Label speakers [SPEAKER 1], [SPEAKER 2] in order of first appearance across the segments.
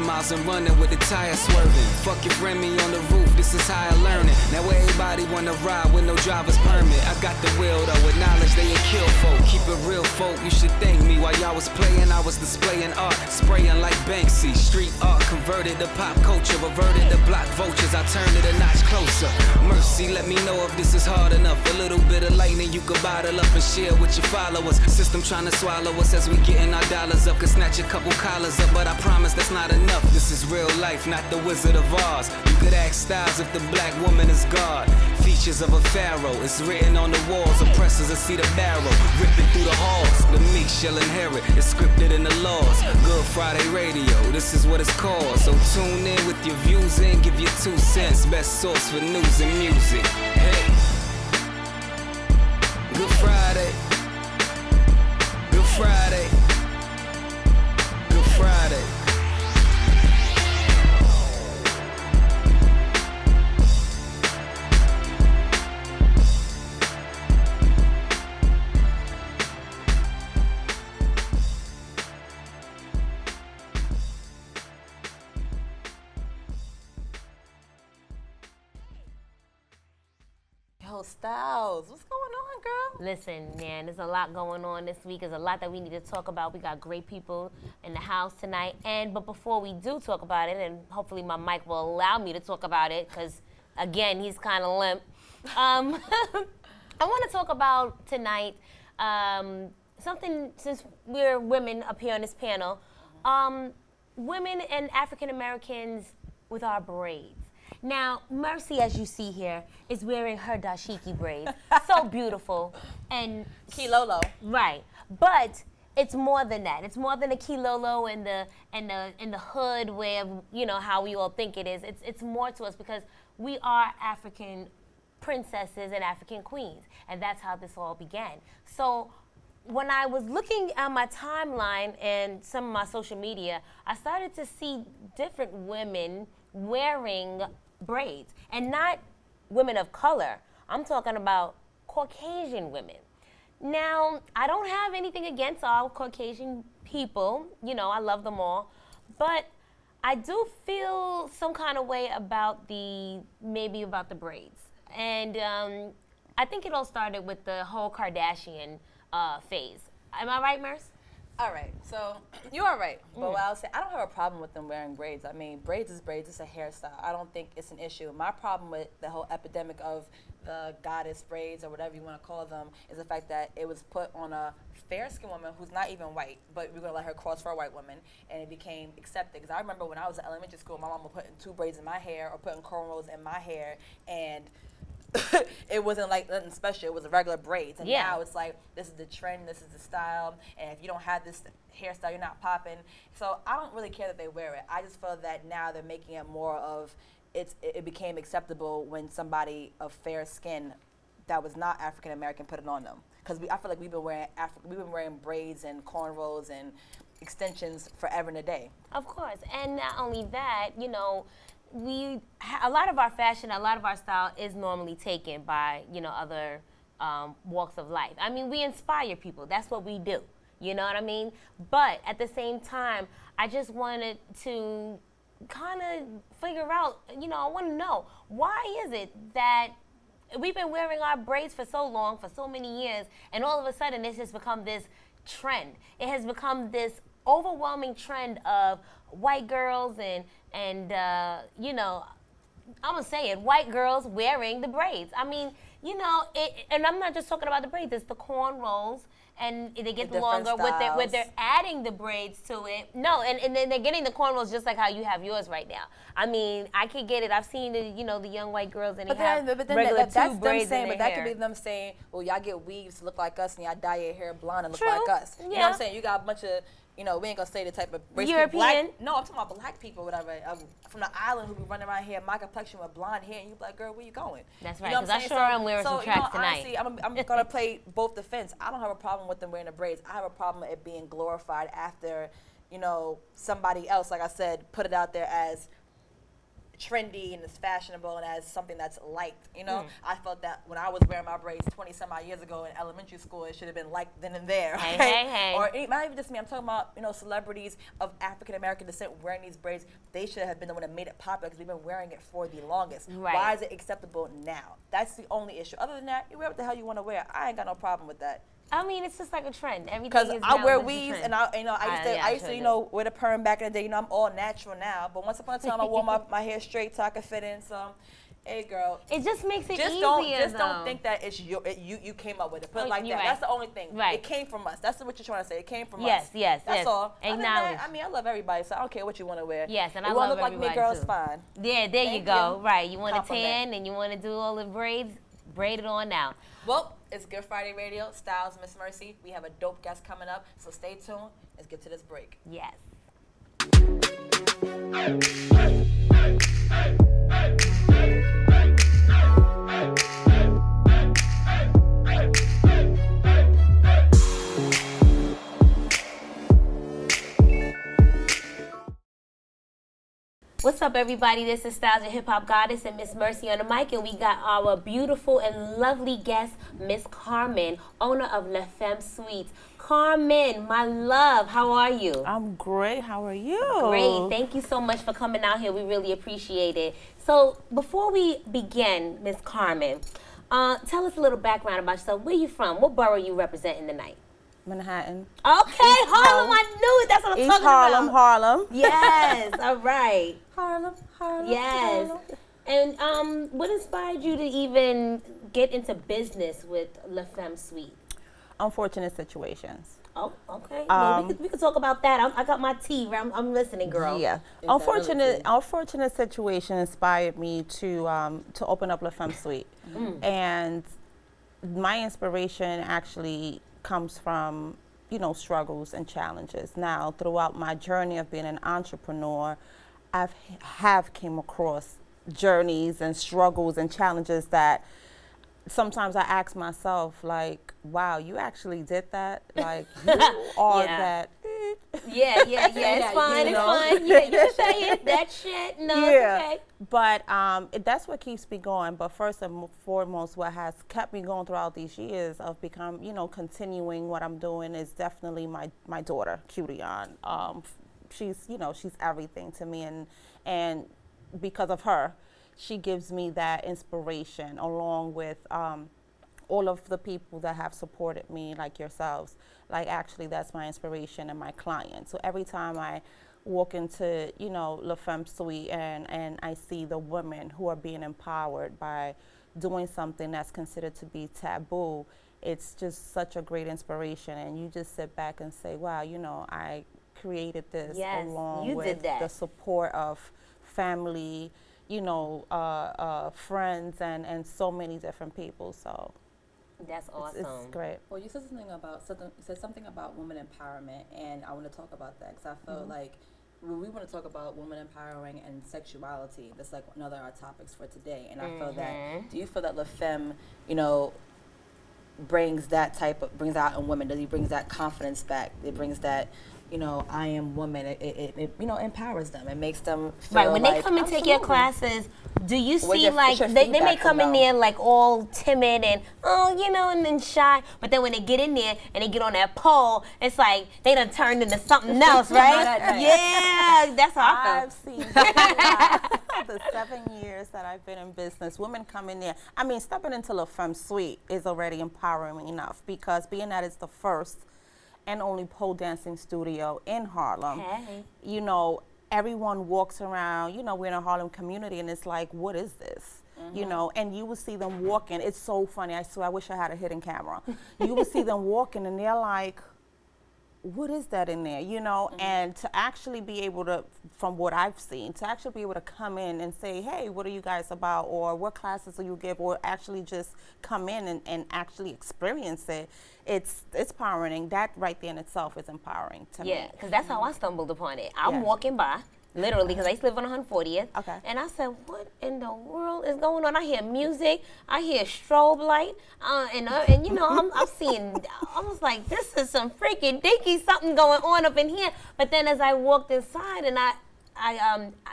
[SPEAKER 1] 100 miles and running with the tires swerving. Fuck your Remy on the roof, this is how I learn it. Now everybody wanna ride with no driver's permit. I got the will though, with knowledge they ain't kill folk. Keep it real folk, you should thank me. While y'all was playing, I was displaying art. Spraying like Banksy, street art converted to pop culture. Reverted to block vultures, I turned it a notch closer. Mercy, let me know if this is hard enough. A little bit of lightning you could bottle up and share with your followers. System trying to swallow us as we getting our dollars up. Could snatch a couple collars up, but I promise that's not enough. This is real life, not the Wizard of Oz. You could ask Styles if the black woman is God. Features of a pharaoh, it's written on the walls. Oppressors will see the barrel, ripping through the halls. The meek shall inherit, it's scripted in the laws. Good Friday radio, this is what it's called. So tune in with your views and give your 2 cents. Best source for news and music. Hey, Good Friday, Good Friday, Good Friday.
[SPEAKER 2] Styles, what's going on, girl?
[SPEAKER 3] Listen, man, there's a lot going on this week. There's a lot that we need to talk about. We got great people in the house tonight. But before we do talk about it, and hopefully my mic will allow me to talk about it, because, again, he's kind of limp. I want to talk about tonight something, since we're women up here on this panel, women and African Americans with our braids. Now, Mercy, as you see here, is wearing her dashiki braids. So beautiful. And
[SPEAKER 2] Kilolo.
[SPEAKER 3] Right. But it's more than that. It's more than a kilolo and the hood way of, you know, how we all think it is. It's more to us because we are African princesses and African queens. And that's how this all began. So when I was looking at my timeline and some of my social media, I started to see different women wearing braids, and not women of color. I'm talking about Caucasian women. Now, I don't have anything against all Caucasian people. You know, I love them all. But I do feel some kind of way about the braids. And I think it all started with the whole Kardashian phase. Am I right, Merce?
[SPEAKER 2] All right, so you are right. But what I'll say, I don't have a problem with them wearing braids. I mean, braids is braids. It's a hairstyle. I don't think it's an issue. My problem with the whole epidemic of the goddess braids or whatever you want to call them is the fact that it was put on a fair-skinned woman who's not even white, but we're going to let her cross for a white woman, and it became accepted. Because I remember when I was in elementary school, my mom was putting 2 braids in my hair or putting cornrows in my hair, and it wasn't like nothing special. It was regular braids. And now it's like, this is the trend, this is the style, and if you don't have this hairstyle, you're not popping. So I don't really care that they wear it. I just feel that now they're making it more of, it became acceptable when somebody of fair skin that was not African American put it on them. Because I feel like we've been wearing braids and cornrows and extensions forever and a day.
[SPEAKER 3] Of course, and not only that, you know, a lot of our fashion, a lot of our style is normally taken by, you know, other walks of life. I mean, we inspire people. That's what we do. You know what I mean? But at the same time, I just wanted to kind of figure out, you know, I want to know, why is it that we've been wearing our braids for so long, for so many years, and all of a sudden it's just become this trend. It has become this overwhelming trend of white girls and you know, I'm gonna say it, white girls wearing the braids. I mean, you know, and I'm not just talking about the braids, it's the cornrows, and they get longer with they're adding the braids to it. No, and then they're getting the cornrows just like how you have yours right now. I mean, I could get it. I've seen the, you know, the young white girls and
[SPEAKER 2] that's them saying, but that could be them saying, well, y'all get weaves to look like us and y'all dye your hair blonde and look like us. You know what I'm saying? You got a bunch of, you know, we ain't gonna say the type of race
[SPEAKER 3] European.
[SPEAKER 2] No, I'm talking about black people, whatever, from the island who be running around here, my complexion with blonde hair, and you be like, girl, where you going?
[SPEAKER 3] That's right, because I sure am wearing some tracks tonight.
[SPEAKER 2] Honestly, I'm gonna play both the fence. I don't have a problem with them wearing the braids. I have a problem with it being glorified after, you know, somebody else, like I said, put it out there as trendy and it's fashionable and as something that's liked, you know? I felt that when I was wearing my braids 20 some odd years ago in elementary school, it should have been liked then and there.
[SPEAKER 3] Hey,
[SPEAKER 2] Right?
[SPEAKER 3] hey, hey.
[SPEAKER 2] Or not even just me, I'm talking about, you know, celebrities of African American descent wearing these braids. They should have been the one that made it popular because we've been wearing it for the longest.
[SPEAKER 3] Right.
[SPEAKER 2] Why is it acceptable now? That's the only issue. Other than that, you wear what the hell you want to wear. I ain't got no problem with that.
[SPEAKER 3] I mean, it's just like a trend. Everything
[SPEAKER 2] Because
[SPEAKER 3] is
[SPEAKER 2] I
[SPEAKER 3] now
[SPEAKER 2] wear
[SPEAKER 3] just a
[SPEAKER 2] weaves
[SPEAKER 3] trend.
[SPEAKER 2] and I used to, you know, wear the perm back in the day. You know, I'm all natural now. But once upon a time, I wore my hair straight so I could fit in some. Hey, girl.
[SPEAKER 3] It just makes it
[SPEAKER 2] Just
[SPEAKER 3] easier,
[SPEAKER 2] don't think that it's you came up with it. Put it like that.
[SPEAKER 3] you're right.
[SPEAKER 2] That's the only thing.
[SPEAKER 3] Right.
[SPEAKER 2] It came from us. That's what you're trying to say. It came from
[SPEAKER 3] Yes,
[SPEAKER 2] us.
[SPEAKER 3] yes,
[SPEAKER 2] That's
[SPEAKER 3] yes.
[SPEAKER 2] all. Other than
[SPEAKER 3] Acknowledge.
[SPEAKER 2] that, I mean, I love everybody, so I don't care what you want to wear.
[SPEAKER 3] Yes, and I
[SPEAKER 2] you wanna
[SPEAKER 3] love
[SPEAKER 2] look like me,
[SPEAKER 3] everybody,
[SPEAKER 2] girl, it's
[SPEAKER 3] too.
[SPEAKER 2] fine.
[SPEAKER 3] Yeah, there you
[SPEAKER 2] Thank
[SPEAKER 3] go.
[SPEAKER 2] you.
[SPEAKER 3] Right. You want to
[SPEAKER 2] Compliment.
[SPEAKER 3] tan and you want to do all the braids, braid it on now.
[SPEAKER 2] Well, it's Good Friday Radio. Styles, Miss Mercy. We have a dope guest coming up, so stay tuned. Let's get to this break.
[SPEAKER 3] Yes. What's up, everybody? This is Styles, your hip hop goddess, and Miss Mercy on the mic, and we got our beautiful and lovely guest, Miss Carmen, owner of La Femme Suites. Carmen, my love, how are you?
[SPEAKER 4] I'm great. How are you?
[SPEAKER 3] Great. Thank you so much for coming out here. We really appreciate it. So, before we begin, Miss Carmen, tell us a little background about yourself. Where you from? What borough you representing tonight?
[SPEAKER 4] Manhattan.
[SPEAKER 3] Okay, Harlem. I knew it. That's what I'm
[SPEAKER 4] East
[SPEAKER 3] talking
[SPEAKER 4] Harlem,
[SPEAKER 3] about.
[SPEAKER 4] Harlem.
[SPEAKER 3] Yes. All right.
[SPEAKER 2] Harlem.
[SPEAKER 3] Yes.
[SPEAKER 2] Harlem.
[SPEAKER 3] And what inspired you to even get into business with La Femme Suite?
[SPEAKER 4] Unfortunate situations.
[SPEAKER 3] Oh, okay. Well, we could talk about that. I got my tea. I'm listening, girl.
[SPEAKER 4] Yeah. Unfortunate situation inspired me to open up La Femme Suite. And my inspiration actually comes from, you know, struggles and challenges. Now, throughout my journey of being an entrepreneur, have came across journeys and struggles and challenges that sometimes I ask myself, like, wow, you actually did that? Like, you are
[SPEAKER 3] Yeah.
[SPEAKER 4] that.
[SPEAKER 3] Yeah. It's fine.
[SPEAKER 4] you
[SPEAKER 3] It's
[SPEAKER 4] know.
[SPEAKER 3] fine. Yeah, you can say it. That shit. No,
[SPEAKER 4] Yeah.
[SPEAKER 3] it's okay.
[SPEAKER 4] But that's what keeps me going. But first and foremost, what has kept me going throughout these years of continuing what I'm doing is definitely my daughter, Cution. She's everything to me, and because of her, she gives me that inspiration along with all of the people that have supported me, like yourselves. Like, actually, that's my inspiration and my clients. So every time I walk into, La Femme Suite and I see the women who are being empowered by doing something that's considered to be taboo, it's just such a great inspiration. And you just sit back and say, wow, I created this
[SPEAKER 3] Yes,
[SPEAKER 4] along
[SPEAKER 3] you
[SPEAKER 4] with
[SPEAKER 3] did that.
[SPEAKER 4] the support of family, friends, and so many different people. So
[SPEAKER 3] That's awesome.
[SPEAKER 4] it's great.
[SPEAKER 2] Well, you said something about women empowerment, and I want to talk about that because I felt like when we want to talk about women empowering and sexuality, that's like another of our topics for today. And I feel that. Do you feel that La Femme, brings out in women? Does he brings that confidence back? It brings that. I am woman. It empowers them. It makes them feel
[SPEAKER 3] Right, when
[SPEAKER 2] like,
[SPEAKER 3] they come and take your classes, do you see
[SPEAKER 2] your-
[SPEAKER 3] like
[SPEAKER 2] what's your
[SPEAKER 3] they may
[SPEAKER 2] feedback
[SPEAKER 3] come in
[SPEAKER 2] from
[SPEAKER 3] there like all timid and and then shy, but then when they get in there and they get on that pole, it's like they done turned into something else, right?
[SPEAKER 2] Right.
[SPEAKER 3] Yeah, that's how I
[SPEAKER 4] I've
[SPEAKER 3] feel.
[SPEAKER 4] seen the 7 years that I've been in business, women come in there. I mean, stepping into La Femme Suite is already empowering enough because being that it's the first and only pole dancing studio in Harlem,
[SPEAKER 3] Hey.
[SPEAKER 4] everyone walks around, we're in a Harlem community and it's like, what is this? And you will see them walking. It's so funny. I swear, I wish I had a hidden camera. You will see them walking and they're like, what is that in there, And to actually be able to, from what I've seen, to actually be able to come in and say, hey, what are you guys about? Or what classes do you give? Or actually just come in and actually experience it. It's empowering. That right there in itself is empowering to me.
[SPEAKER 3] Yeah, because that's how I stumbled upon it. I'm
[SPEAKER 4] Yeah.
[SPEAKER 3] walking by, literally, because I used to live on 140th.
[SPEAKER 4] Okay.
[SPEAKER 3] And I said, what in the world is going on? I hear music, I hear strobe light, and I'm seeing, I was like, this is some freaky dinky something going on up in here. But then as I walked inside and I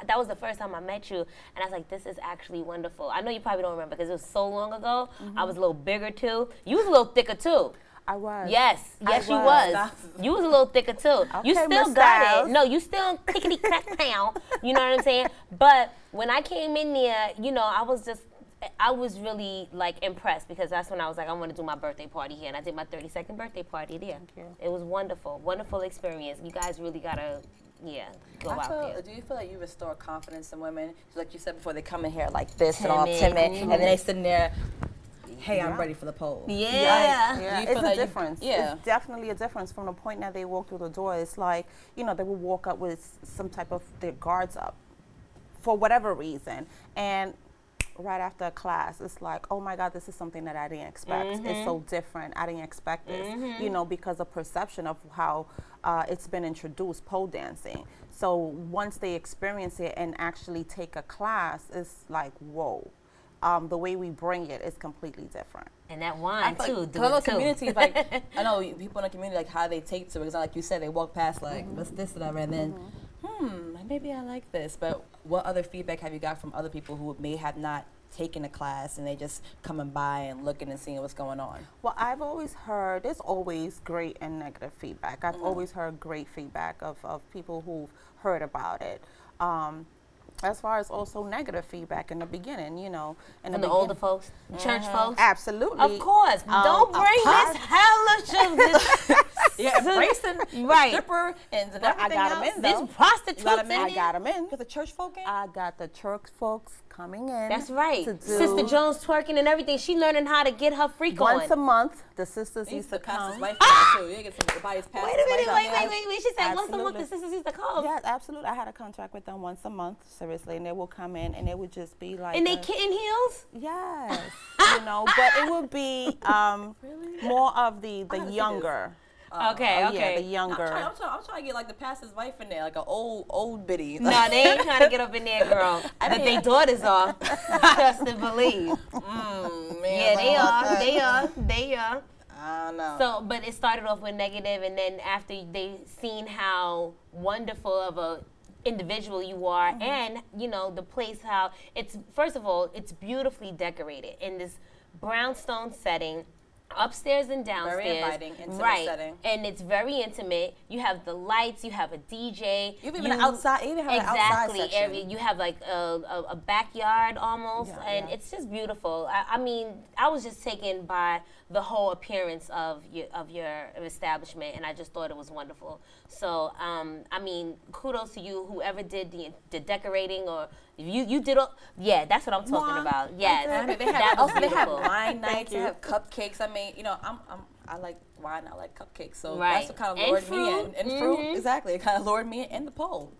[SPEAKER 3] that was the first time I met you, and I was like, this is actually wonderful. I know you probably don't remember because it was so long ago. I was a little bigger too. You was a little thicker too.
[SPEAKER 4] I was.
[SPEAKER 3] Yes, you was. You was a little thicker too. You
[SPEAKER 4] Okay,
[SPEAKER 3] still
[SPEAKER 4] Miss
[SPEAKER 3] got
[SPEAKER 4] Styles.
[SPEAKER 3] it. No, you still clickety clack down. You know what I'm saying? But when I came in there, you know, I was really like impressed because that's when I was like, I want to do my birthday party here, and I did my 32nd birthday party there.
[SPEAKER 4] Thank you.
[SPEAKER 3] It was wonderful, wonderful experience. You guys really gotta, go out there.
[SPEAKER 2] Do you feel like you restore confidence in women? Like you said before, they come in here like this and all
[SPEAKER 3] Timid.
[SPEAKER 2] timid, and then they sitting there, hey, I'm ready for the pole.
[SPEAKER 3] Yeah.
[SPEAKER 4] Yeah,
[SPEAKER 2] Do you
[SPEAKER 4] it's
[SPEAKER 2] feel
[SPEAKER 4] a
[SPEAKER 2] like
[SPEAKER 4] difference.
[SPEAKER 2] yeah.
[SPEAKER 4] It's definitely a difference from the point that they walk through the door. It's like, you know, they will walk up with some type of their guards up for whatever reason. And right after a class, it's like, oh my God, this is something that I didn't expect. It's so different. I didn't expect this, you know, because of perception of how it's been introduced, pole dancing. So once they experience it and actually take a class, it's like, whoa. The way we bring it is completely different.
[SPEAKER 3] And that wine too.
[SPEAKER 2] Because I know communities, like, I know people in the community, like how they take to it. It's not like you said, they walk past like, what's this, whatever, and then, maybe I like this. But what other feedback have you got from other people who may have not taken a class and they just coming by and looking and seeing what's going on?
[SPEAKER 4] Well, I've always heard, there's always great and negative feedback. I've always heard great feedback of people who've heard about it. As far as also negative feedback in the beginning, you know.
[SPEAKER 3] From the older folks, church folks.
[SPEAKER 4] Absolutely.
[SPEAKER 3] Of course. Don't bring this hellish of this.
[SPEAKER 2] Yeah, embracing
[SPEAKER 3] Right.
[SPEAKER 2] stripper and everything
[SPEAKER 4] I got 'em
[SPEAKER 2] else.
[SPEAKER 4] in,
[SPEAKER 3] This
[SPEAKER 4] though.
[SPEAKER 3] prostitutes
[SPEAKER 2] got 'em
[SPEAKER 3] in
[SPEAKER 2] in?
[SPEAKER 4] I
[SPEAKER 3] there.
[SPEAKER 4] got them in.
[SPEAKER 2] Because the church folk in?
[SPEAKER 4] I got the church folks coming in.
[SPEAKER 3] That's right.
[SPEAKER 4] To do
[SPEAKER 3] Sister Jones twerking and everything. She learning how to get her freak on.
[SPEAKER 4] once a month. The sisters
[SPEAKER 2] He
[SPEAKER 4] used to
[SPEAKER 2] pastor's
[SPEAKER 4] come.
[SPEAKER 2] wife too. You get some biased pastor's
[SPEAKER 3] Wait a minute,
[SPEAKER 2] wife.
[SPEAKER 3] wait. She said once a month
[SPEAKER 4] Absolutely.
[SPEAKER 3] the sisters used to come.
[SPEAKER 4] Yeah, absolutely. I had a contract with them once a month, seriously, and they will come in and it would just be like.
[SPEAKER 3] And they
[SPEAKER 4] a-
[SPEAKER 3] kitten heels?
[SPEAKER 4] Yes, you know, but it would be more of the younger.
[SPEAKER 3] Okay,
[SPEAKER 4] Yeah,
[SPEAKER 3] okay.
[SPEAKER 4] the younger.
[SPEAKER 2] I'm trying to get like the pastor's wife in there, like an old biddy.
[SPEAKER 3] No, they ain't trying to get up in there, girl. But they daughters are. Trust and believe.
[SPEAKER 2] Man,
[SPEAKER 3] Yeah, they are.
[SPEAKER 2] I don't know.
[SPEAKER 3] So, but it started off with negative, and then after they seen how wonderful of a individual you are, and you know the place, how it's, first of all, it's beautifully decorated in this brownstone setting, upstairs and downstairs.
[SPEAKER 2] Very inviting, intimate
[SPEAKER 3] right.
[SPEAKER 2] setting.
[SPEAKER 3] And it's very intimate. You have the lights, you have a DJ.
[SPEAKER 2] You even an outside, you even have an outside
[SPEAKER 3] exactly
[SPEAKER 2] section.
[SPEAKER 3] area. You have like a backyard almost,
[SPEAKER 4] Yeah,
[SPEAKER 3] and
[SPEAKER 4] yeah.
[SPEAKER 3] it's just beautiful. I mean, I was just taken by the whole appearance of your establishment, and I just thought it was wonderful. So, I mean, kudos to you, whoever did the decorating, or you did all. Yeah, that's what I'm talking about. Yes,
[SPEAKER 2] I mean, they
[SPEAKER 3] that
[SPEAKER 2] have,
[SPEAKER 3] was
[SPEAKER 2] also, they have
[SPEAKER 3] beautiful.
[SPEAKER 2] wine nights. They have cupcakes. I mean, you know, I like wine. I like cupcakes. So
[SPEAKER 3] Right.
[SPEAKER 2] that's what kind of
[SPEAKER 3] And
[SPEAKER 2] lured
[SPEAKER 3] fruit.
[SPEAKER 2] me in. And fruit, exactly. It kind of lured me in the pole.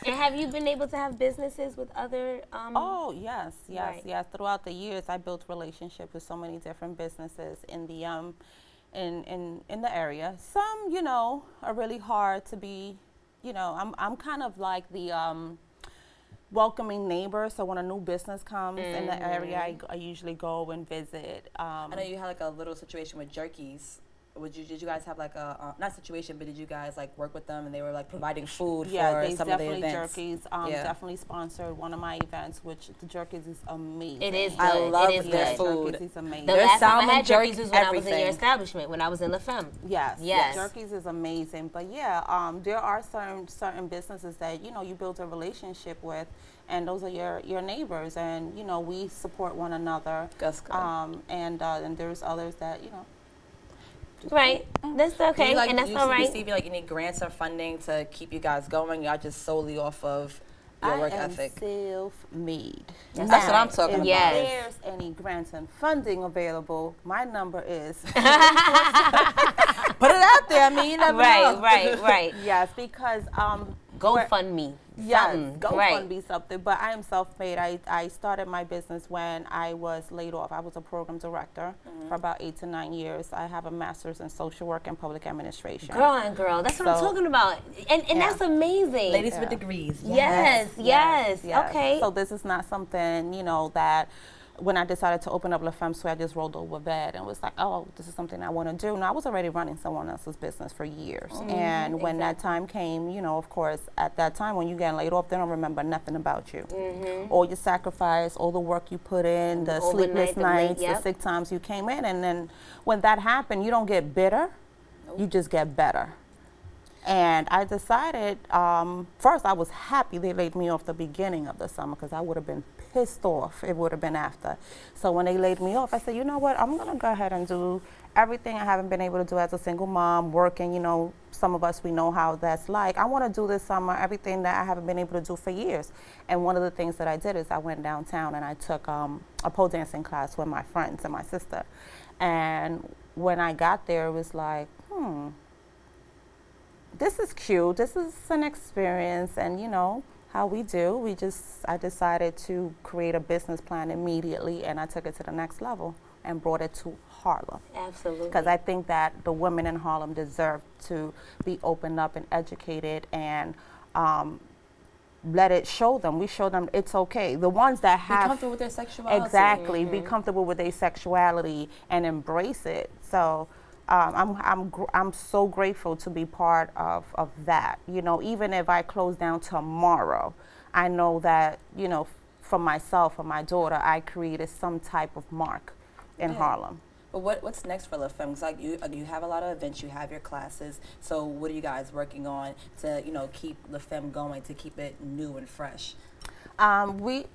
[SPEAKER 3] And have you been able to have businesses with other?
[SPEAKER 4] Oh yes,
[SPEAKER 3] Right.
[SPEAKER 4] yes. Throughout the years, I built relationships with so many different businesses in the in the area. Some, you know, are really hard to be. You know, I'm kind of like the welcoming neighbor. So when a new business comes in the area, I usually go and visit.
[SPEAKER 2] I know you had like a little situation with jerkies. Did you guys have like a not situation, but did you guys like work with them and they were like providing food
[SPEAKER 4] Yeah,
[SPEAKER 2] for
[SPEAKER 4] they
[SPEAKER 2] some of the
[SPEAKER 4] definitely
[SPEAKER 2] events?
[SPEAKER 4] jerkies.
[SPEAKER 2] Yeah.
[SPEAKER 4] Definitely sponsored one of my events, which the jerkies is amazing.
[SPEAKER 3] It is good.
[SPEAKER 2] I love
[SPEAKER 3] it is
[SPEAKER 2] their
[SPEAKER 3] good.
[SPEAKER 2] food.
[SPEAKER 4] Jerkies is amazing.
[SPEAKER 3] The
[SPEAKER 2] Their
[SPEAKER 3] last time I
[SPEAKER 2] salmon
[SPEAKER 3] had
[SPEAKER 2] jerk,
[SPEAKER 3] jerkies was when I was in
[SPEAKER 2] everything.
[SPEAKER 3] your establishment, when I was in La Femme.
[SPEAKER 4] Yes,
[SPEAKER 3] Yes.
[SPEAKER 4] jerkies is amazing. But yeah, there are certain businesses that, you know, you build a relationship with, and those are your neighbors, and you know, we support one another.
[SPEAKER 2] That's good.
[SPEAKER 4] And there's others that, you know.
[SPEAKER 3] Right. That's okay,
[SPEAKER 2] Do you,
[SPEAKER 3] and that's
[SPEAKER 2] you
[SPEAKER 3] all right.
[SPEAKER 2] receive like any grants or funding to keep you guys going? Y'all just solely off of your work
[SPEAKER 4] I am
[SPEAKER 2] ethic.
[SPEAKER 4] self-made.
[SPEAKER 2] That's what I'm talking
[SPEAKER 4] if
[SPEAKER 2] about.
[SPEAKER 3] Yes.
[SPEAKER 4] there's any grants and funding available, my number is
[SPEAKER 2] Put it out there. I mean, you never know.
[SPEAKER 3] Right.
[SPEAKER 4] yes, because
[SPEAKER 3] GoFundMe.
[SPEAKER 4] yes,
[SPEAKER 3] something.
[SPEAKER 4] go
[SPEAKER 3] Right.
[SPEAKER 4] fund me something. But I am self-made. I started my business when I was laid off. I was a program director for about 8 to 9 years. I have a master's in social work and public administration.
[SPEAKER 3] Girl and girl. That's what I'm
[SPEAKER 4] So-
[SPEAKER 3] talking about. And
[SPEAKER 4] Yeah.
[SPEAKER 3] that's amazing.
[SPEAKER 2] Ladies with degrees.
[SPEAKER 3] Yes. Okay.
[SPEAKER 4] So this is not something, you know, that when I decided to open up La Femme Sway, I just rolled over bed and was like, oh, this is something I want to do. Now, I was already running someone else's business for years. And when that time came, you know, of course, at that time when you get laid off, they don't remember nothing about you. All your sacrifice, all the work you put in, the sleepless nights, the sick times you came in. And then when that happened, you don't get bitter, you just get better. And I decided, first I was happy they laid me off the beginning of the summer because I would have been pissed off. It would have been after. So when they laid me off, I said, you know what, I'm going to go ahead and do everything I haven't been able to do as a single mom, working, you know, some of us, we know how that's like. I want to do this summer everything that I haven't been able to do for years. And one of the things that I did is I went downtown and I took a pole dancing class with my friends and my sister. And when I got there, it was like, this is cute, this is an experience, and you know how we do. I decided to create a business plan immediately, and I took it to the next level and brought it to Harlem.
[SPEAKER 3] Absolutely.
[SPEAKER 4] Because I think that the women in Harlem deserve to be opened up and educated, and let it show them. We show them it's okay. The ones that have
[SPEAKER 2] be comfortable with their sexuality.
[SPEAKER 4] Exactly, be comfortable with their sexuality and embrace it. So. I'm so grateful to be part of that. You know, even if I close down tomorrow, I know that, you know, for myself, for my daughter, I created some type of mark in Harlem.
[SPEAKER 2] But what's next for La Femme? 'Cause like you have a lot of events, you have your classes. So what are you guys working on to, you know, keep La Femme going, to keep it new and fresh?
[SPEAKER 4] We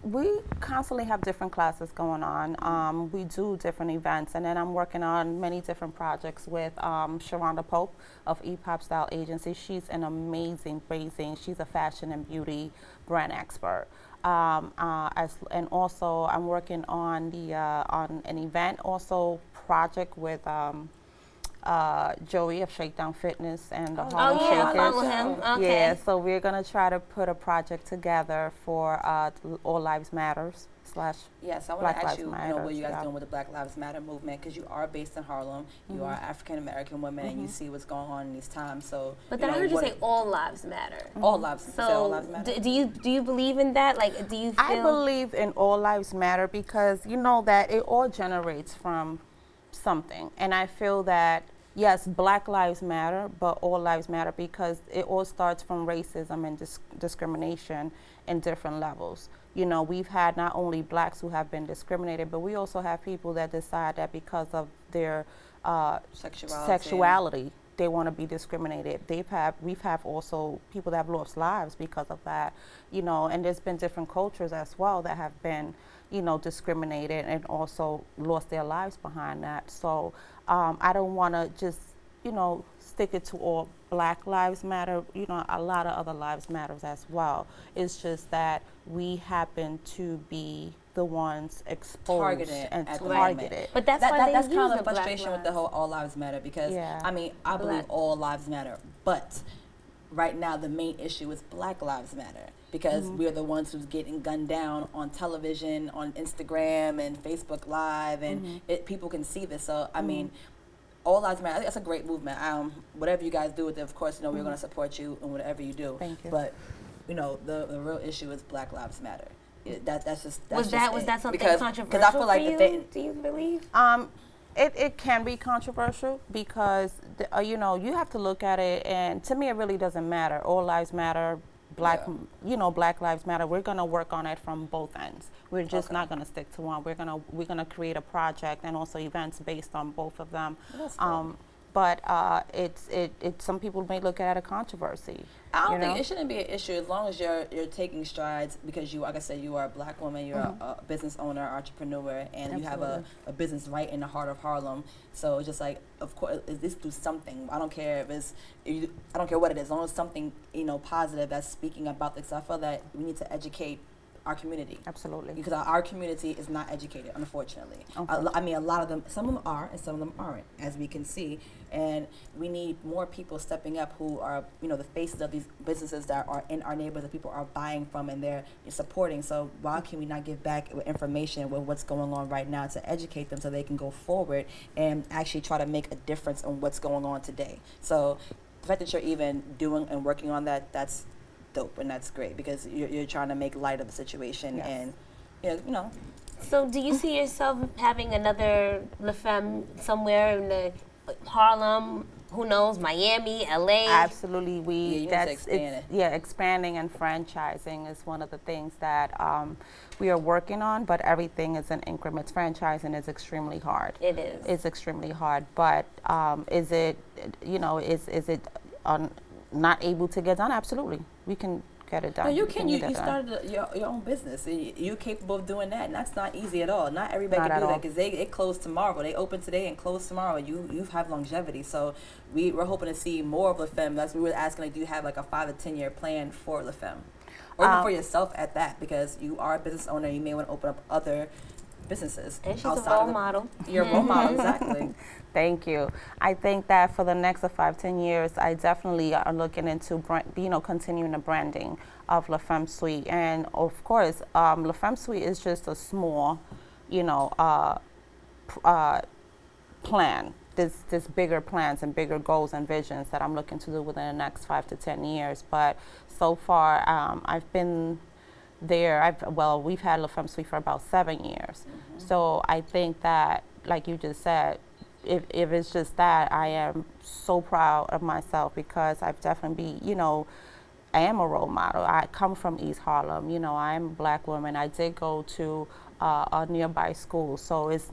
[SPEAKER 4] constantly have different classes going on. We do different events, and then I'm working on many different projects with Sharonda Pope of E-Pop Style Agency. She's an amazing. She's a fashion and beauty brand expert. And also I'm working on on an event also project with Joey of Shakedown Fitness and the Harlem Shakers.
[SPEAKER 3] I follow him. Okay.
[SPEAKER 4] Yeah, so we're gonna try to put a project together for All Lives Matters /
[SPEAKER 2] Yes, I want
[SPEAKER 4] Black
[SPEAKER 2] to ask
[SPEAKER 4] Lives
[SPEAKER 2] you,
[SPEAKER 4] Matters,
[SPEAKER 2] what you guys doing with the Black Lives Matter movement, because you are based in Harlem, you are African American women, and you see what's going on in these times. So,
[SPEAKER 3] But then I heard you say all lives matter.
[SPEAKER 2] all lives.
[SPEAKER 3] So
[SPEAKER 2] all lives matter.
[SPEAKER 3] do you believe in that? Like, do you feel?
[SPEAKER 4] I believe in All Lives Matter because you know that it all generates from something, and I feel that yes, Black Lives Matter, but all lives matter because it all starts from racism and discrimination in different levels. You know, we've had not only blacks who have been discriminated, but we also have people that decide that because of their sexuality they want to be discriminated. We've have also people that have lost lives because of that, you know, and there's been different cultures as well that have been, you know, discriminated and also lost their lives behind that. So I don't want to just, you know, stick it to all Black Lives Matter. You know, a lot of other lives matters as well. It's just that we happen to be the ones exposed
[SPEAKER 2] Targeted
[SPEAKER 4] and
[SPEAKER 2] at the
[SPEAKER 4] targeted.
[SPEAKER 2] moment.
[SPEAKER 3] But that's why
[SPEAKER 2] that's
[SPEAKER 3] they
[SPEAKER 2] kind
[SPEAKER 3] use
[SPEAKER 2] of
[SPEAKER 3] the
[SPEAKER 2] the
[SPEAKER 3] Black
[SPEAKER 2] frustration with the
[SPEAKER 3] lives.
[SPEAKER 2] whole All Lives Matter, because
[SPEAKER 4] Yeah.
[SPEAKER 2] I mean, I believe all lives matter, but right now the main issue is Black Lives Matter, because we're the ones who's getting gunned down on television, on Instagram and Facebook Live, and people can see this. So I mean, all lives matter. I think that's a great movement. Whatever you guys do with it, of course, you know, we're going to support you in whatever you do.
[SPEAKER 4] Thank you.
[SPEAKER 2] But you know, the real issue is Black Lives Matter. That's just
[SPEAKER 3] Was that something controversial
[SPEAKER 2] because I feel like
[SPEAKER 3] for
[SPEAKER 2] if they,
[SPEAKER 3] you? Do you believe?
[SPEAKER 4] It can be controversial because you know, you have to look at it, and to me it really doesn't matter. All lives matter. You know, Black Lives Matter. We're gonna work on it from both ends. We're just not gonna stick to one. We're gonna create a project and also events based on both of them. But it's some people may look at it as a controversy.
[SPEAKER 2] I don't think it shouldn't be an issue as long as you're taking strides, because you, like I said, you are a Black woman, you're a business owner, entrepreneur, and you have a business right in the heart of Harlem. So it's just like, of course, this do something. I don't care I don't care what it is, as long as something, you know, positive that's speaking about this. I feel that we need to educate our community.
[SPEAKER 4] Absolutely.
[SPEAKER 2] Because our community is not educated, unfortunately. I mean, a lot of them, some of them are and some of them aren't, as we can see. And we need more people stepping up who are, you know, the faces of these businesses that are in our neighborhood that people are buying from and they're supporting. So why can we not give back with information with what's going on right now to educate them so they can go forward and actually try to make a difference on what's going on today? So the fact that you're even doing and working on that, that's dope, and that's great, because you're trying to make light of the situation.
[SPEAKER 4] Yes.
[SPEAKER 2] And you know
[SPEAKER 3] So do you see yourself having another La Femme somewhere in the Harlem? Who knows? Miami, LA.
[SPEAKER 4] Absolutely, expanding and franchising is one of the things that we are working on. But everything is in increments. Franchising is extremely hard.
[SPEAKER 3] It is.
[SPEAKER 4] It's extremely hard. But is it not able to get done? Absolutely, we can get it done.
[SPEAKER 2] No, you can. You
[SPEAKER 4] get it done.
[SPEAKER 2] started your own business. You're capable of doing that, and that's not easy at all. Not everybody
[SPEAKER 4] Not
[SPEAKER 2] can
[SPEAKER 4] at
[SPEAKER 2] do that
[SPEAKER 4] all.
[SPEAKER 2] because they close tomorrow. They open today and close tomorrow. You have longevity, so we're hoping to see more of La Femme. That's what we were asking. Like, do you have like a 5 or 10 year plan for La Femme, or even for yourself at that? Because you are a business owner, you may want to open up other businesses.
[SPEAKER 3] And she's
[SPEAKER 2] outside
[SPEAKER 3] a role
[SPEAKER 2] of the-
[SPEAKER 3] model.
[SPEAKER 2] You're a role model, exactly.
[SPEAKER 4] Thank you. I think that for the next 5-10 years, I definitely are looking into continuing the branding of La Femme Suite, and of course, La Femme Suite is just a small, plan. There's bigger plans and bigger goals and visions that I'm looking to do within the next 5 to 10 years. But so far, I've been there. We've had La Femme Suite for about 7 years. So I think that, like you just said, if it's just that, I am so proud of myself because I've definitely I am a role model. I come from East Harlem. I am a black woman. I did go to a nearby school, so it's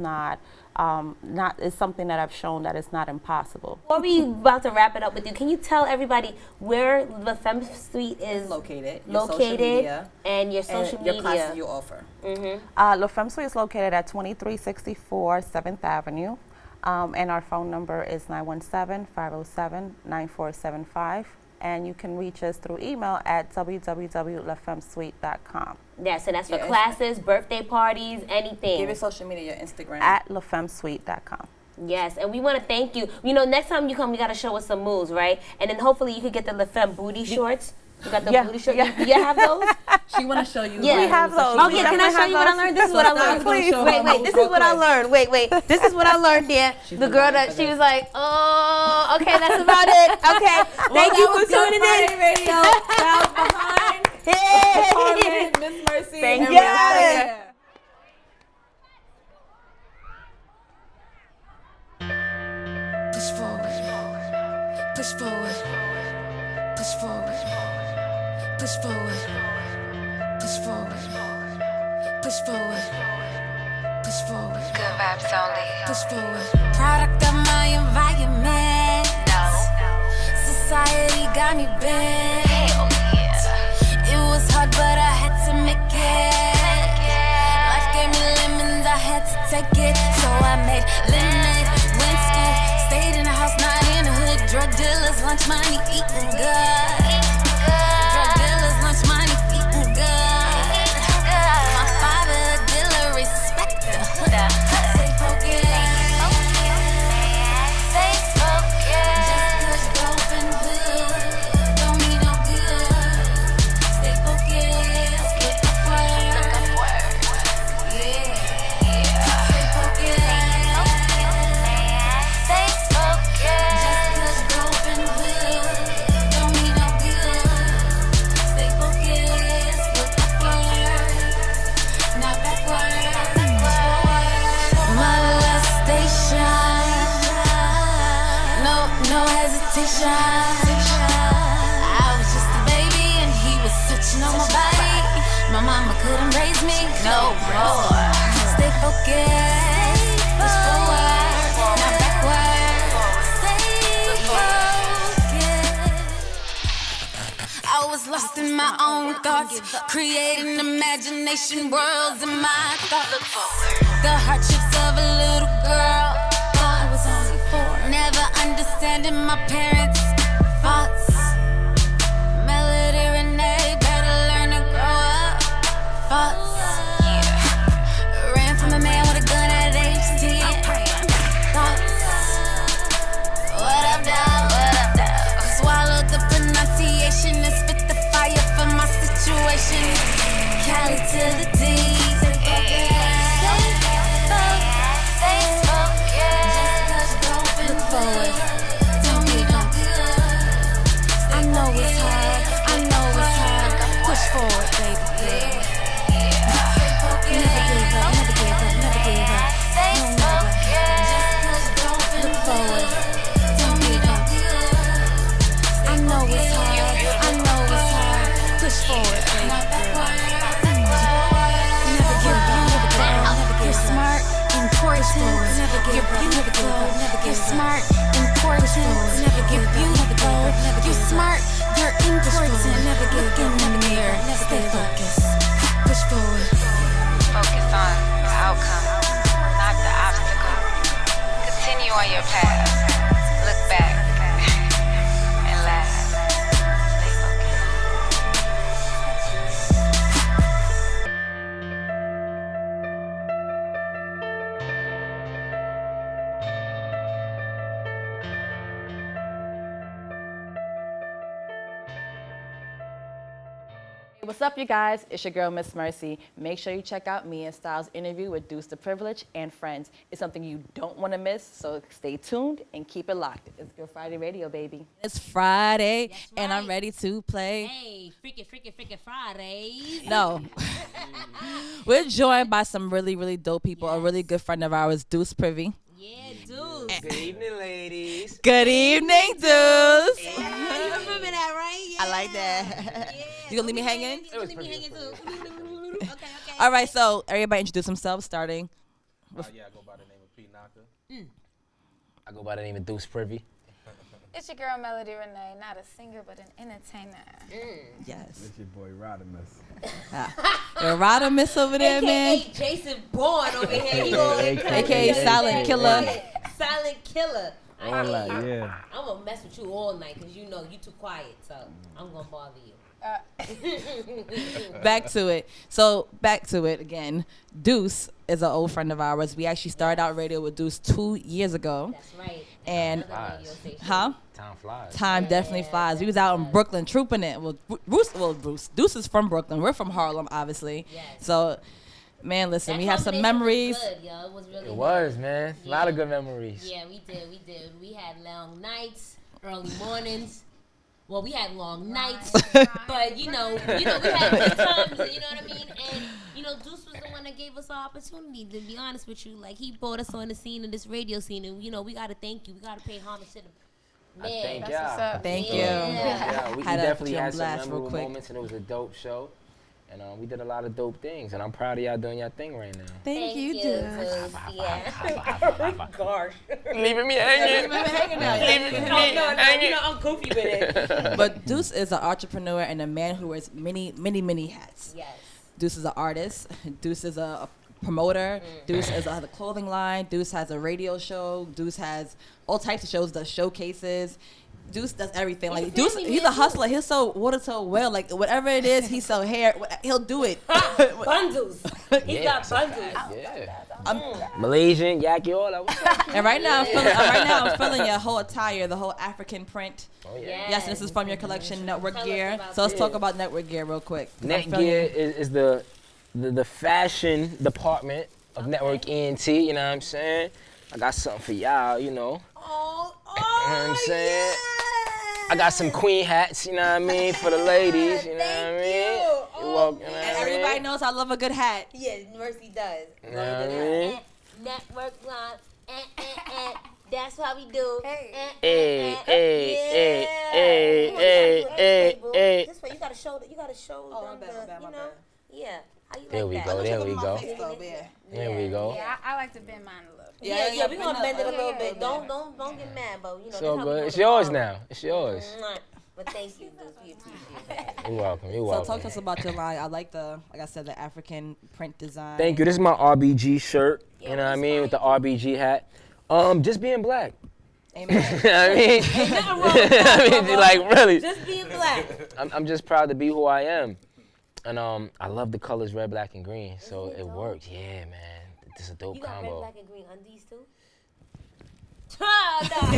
[SPEAKER 4] it's something that I've shown that it's not impossible.
[SPEAKER 3] Before we about to wrap it up with you, can you tell everybody where La Femme Suite is
[SPEAKER 2] Located, your social media,
[SPEAKER 3] and your social
[SPEAKER 2] and
[SPEAKER 3] media?
[SPEAKER 2] your classes you offer.
[SPEAKER 4] La Femme Suite is located at 2364 7th Avenue, and our phone number is 917-507-9475. And you can reach us through email at www.lafemmesuite.com.
[SPEAKER 3] Yes, and that's for classes, birthday parties, anything.
[SPEAKER 2] Give your social media, your Instagram.
[SPEAKER 4] At lafemmesuite.com.
[SPEAKER 3] Yes, and we want to thank you. Next time you come, you got to show us some moves, right? And then hopefully you could get the La Femme booty shorts. You got the booty shorts?
[SPEAKER 4] Yeah.
[SPEAKER 3] You have those?
[SPEAKER 2] She want to show you.
[SPEAKER 3] Yeah.
[SPEAKER 4] We have those.
[SPEAKER 3] Oh,
[SPEAKER 4] We
[SPEAKER 3] yeah, can I show you what I learned? This is what I learned.
[SPEAKER 2] Please.
[SPEAKER 3] Wait, this is what I learned. Wait, this is what I learned there. The girl that, she was like, oh, okay, that's about it. Okay, thank you for tuning in.
[SPEAKER 2] Radio. Sounds behind. Carmen, Miss Mercy.
[SPEAKER 4] Thank
[SPEAKER 2] and
[SPEAKER 4] you.
[SPEAKER 2] we're out of here.
[SPEAKER 1] Push forward, push forward, push forward, push forward, push forward, push forward, push forward.
[SPEAKER 5] Good vibes only.
[SPEAKER 1] Push forward.
[SPEAKER 5] Product of my environment. Society got me bent. Hell yeah. It was hard, but I had to make it. Life gave me lemons, I had to take it. So I made lemonade. Went to school, stayed in the house, not in the hood. Drug dealers, lunch money, eating good. Drug dealers, lunch money, eating good. My father, a dealer, respect the hood. Stay focused. Stay focused. Just 'cause dope and hood don't mean no good. Stay focused. Look up word. Yeah. Stay focused. Stay focused. Just 'cause dope and hood don't mean no good. Stay focused. Look upward, not backward. My last station. No hesitation. I was just a baby and he was touching on my body. My mama couldn't raise me no more. Stay focused. Push forward, not backward. Stay focused. I was lost in my own thoughts, creating imagination worlds in my thoughts. The hardships of a little girl. I was only 4, never understanding my parents' faults. Melody Renee, better learn to grow up. Thoughts. Ran from a man with a gun at age 10. Thoughts. What up, dog? What up, dog? Swallowed the pronunciation and spit the fire for my situation. Cali to the D. Look forward. Don't be no good. I know it's hard. Push forward, baby. Never give up. forward, not backward. Never give up. You're smart, important. You're beautiful. You're smart, important. You're beautiful. You're smart. You're important. Look in the mirror. Stay focused. Push forward.
[SPEAKER 6] Focus on the outcome, not the obstacle. Continue on your path. Look back and laugh. Stay focused.
[SPEAKER 2] What's up, you guys? It's your girl, Miss Mercy. Make sure you check out me and Styles' interview with Deuce the Privilege and Friends. It's something you don't want to miss, so stay tuned and keep it locked. It's Good Friday Radio, baby.
[SPEAKER 7] It's Friday,
[SPEAKER 8] That's
[SPEAKER 7] and I'm
[SPEAKER 8] right.
[SPEAKER 7] ready to play.
[SPEAKER 8] Hey, freaking Fridays.
[SPEAKER 7] No. We're joined by some really, really dope people. A really good friend of ours, Deuce Privy.
[SPEAKER 8] Yeah, dude.
[SPEAKER 9] Good evening, ladies.
[SPEAKER 7] Good evening, Deuce.
[SPEAKER 8] You remember that, right? Yeah.
[SPEAKER 7] I like that.
[SPEAKER 8] Yeah.
[SPEAKER 7] You gonna leave me hanging?
[SPEAKER 8] You leave me hanging too. Okay.
[SPEAKER 7] All right, so everybody introduce themselves, starting.
[SPEAKER 9] Yeah, I go by the name of P. Naka. I go by the name of Deuce Privy.
[SPEAKER 10] It's your girl Melody Renee, not a singer but an entertainer.
[SPEAKER 7] Yes.
[SPEAKER 11] It's your boy Rodimus.
[SPEAKER 7] Rodimus over there, man.
[SPEAKER 8] AKA Jason Bourne over here. He gonna
[SPEAKER 7] AKA Silent Killer.
[SPEAKER 8] Silent Killer.
[SPEAKER 11] All right, yeah.
[SPEAKER 8] I'm gonna mess with you all night because you know you too quiet, so I'm gonna bother you.
[SPEAKER 7] Back to it. So back to it again. Deuce is an old friend of ours. We actually started out radio with Deuce 2 years ago.
[SPEAKER 8] That's right.
[SPEAKER 7] And
[SPEAKER 8] Another radio station.
[SPEAKER 7] huh?
[SPEAKER 9] Time flies.
[SPEAKER 7] Time definitely flies. We was out in Brooklyn trooping it. Well, Deuce is from Brooklyn. We're from Harlem, obviously.
[SPEAKER 8] Yes.
[SPEAKER 7] So, man, listen,
[SPEAKER 8] That
[SPEAKER 7] we have some
[SPEAKER 8] combination
[SPEAKER 7] memories.
[SPEAKER 8] Was good, yo. It was really
[SPEAKER 9] It
[SPEAKER 8] good.
[SPEAKER 9] was, man. A lot of good memories.
[SPEAKER 8] Yeah, we did. We had long nights, early mornings. Well, we had long nights, but you know, we had good times. You know what I mean? And you know, Deuce was the one that gave us our opportunity. To be honest with you, like he brought us on the scene of this radio scene, and you know, we gotta thank you. We gotta pay homage to the man.
[SPEAKER 9] Thank
[SPEAKER 10] That's what's
[SPEAKER 9] y'all.
[SPEAKER 10] up.
[SPEAKER 7] Thank you.
[SPEAKER 9] Yeah, we
[SPEAKER 7] Had a
[SPEAKER 9] definitely
[SPEAKER 7] Jim
[SPEAKER 9] had some
[SPEAKER 7] Blast real
[SPEAKER 9] memorable
[SPEAKER 7] quick.
[SPEAKER 9] moments, and it was a dope show. And we did a lot of dope things, and I'm proud of y'all doing your thing right now.
[SPEAKER 7] Thank you, Deuce.
[SPEAKER 8] Deuce. Yeah. Gosh.
[SPEAKER 9] Leaving me hanging.
[SPEAKER 8] You know, I'm goofy with it.
[SPEAKER 7] But Deuce is an entrepreneur and a man who wears many, many, many hats.
[SPEAKER 8] Yes.
[SPEAKER 7] Deuce is an artist. Deuce is a promoter. Deuce has a clothing line. Deuce has a radio show. Deuce has all types of shows, does showcases. Deuce does everything. Like Deuce, he's a hustler. He'll sell water so well. Like whatever it is, he sell hair. He'll do it.
[SPEAKER 8] Bundles. He's got bundles.
[SPEAKER 9] Yeah. Malaysian, Yaki, all that.
[SPEAKER 7] And right now, I'm feeling your whole attire, the whole African print.
[SPEAKER 9] Oh, yeah.
[SPEAKER 7] Yes, this is from your collection, Network
[SPEAKER 8] Tell us
[SPEAKER 7] Gear.
[SPEAKER 8] about
[SPEAKER 7] So let's
[SPEAKER 8] this.
[SPEAKER 7] talk about Network Gear real quick.
[SPEAKER 9] Netgear is the fashion department of Network ENT, you know what I'm saying? I got something for y'all, you know.
[SPEAKER 8] Oh,
[SPEAKER 9] You know what I'm saying? I got some queen hats, you know what I mean, for the ladies, you know what I mean? You're welcome, you know what
[SPEAKER 7] And
[SPEAKER 9] I mean?
[SPEAKER 7] everybody knows I love a good hat.
[SPEAKER 8] Yeah, Mercy does.
[SPEAKER 9] You know what I mean?
[SPEAKER 8] Network line. That's how we do.
[SPEAKER 10] Hey.
[SPEAKER 9] Hey, hey, hey,
[SPEAKER 8] Come on,
[SPEAKER 9] hey, hey,
[SPEAKER 8] boo.
[SPEAKER 9] hey.
[SPEAKER 8] This way, you gotta show them the, you know? Yeah. How you
[SPEAKER 9] There
[SPEAKER 8] like
[SPEAKER 9] we
[SPEAKER 8] that?
[SPEAKER 9] go, there we go.
[SPEAKER 7] Yeah.
[SPEAKER 9] There we go.
[SPEAKER 10] Yeah, I like to bend mine a little.
[SPEAKER 8] Yeah, we're gonna bend it a little
[SPEAKER 10] yeah,
[SPEAKER 8] bit.
[SPEAKER 10] yeah.
[SPEAKER 8] Don't get mad, but you know.
[SPEAKER 9] So
[SPEAKER 8] that's how we
[SPEAKER 9] good.
[SPEAKER 8] do
[SPEAKER 9] It's
[SPEAKER 8] the
[SPEAKER 9] yours
[SPEAKER 8] bar.
[SPEAKER 9] now. It's yours.
[SPEAKER 8] Mwah. But thank you, Deuce. We appreciate that.
[SPEAKER 9] You're welcome, you're
[SPEAKER 7] So
[SPEAKER 9] welcome.
[SPEAKER 7] talk to us about your line. I like like I said, the African print design.
[SPEAKER 9] Thank you. This is my RBG shirt, you know what I mean, with the RBG hat. Just being black.
[SPEAKER 7] Amen.
[SPEAKER 9] I mean,
[SPEAKER 8] Nothing wrong with that,
[SPEAKER 9] I mean,
[SPEAKER 8] brother.
[SPEAKER 9] like really.
[SPEAKER 8] Just being black.
[SPEAKER 9] I'm just proud to be who I am. And I love the colors red, black, and green. So it worked. Yeah, man. This is a dope
[SPEAKER 8] You got red,
[SPEAKER 9] combo.
[SPEAKER 8] black, and green undies too?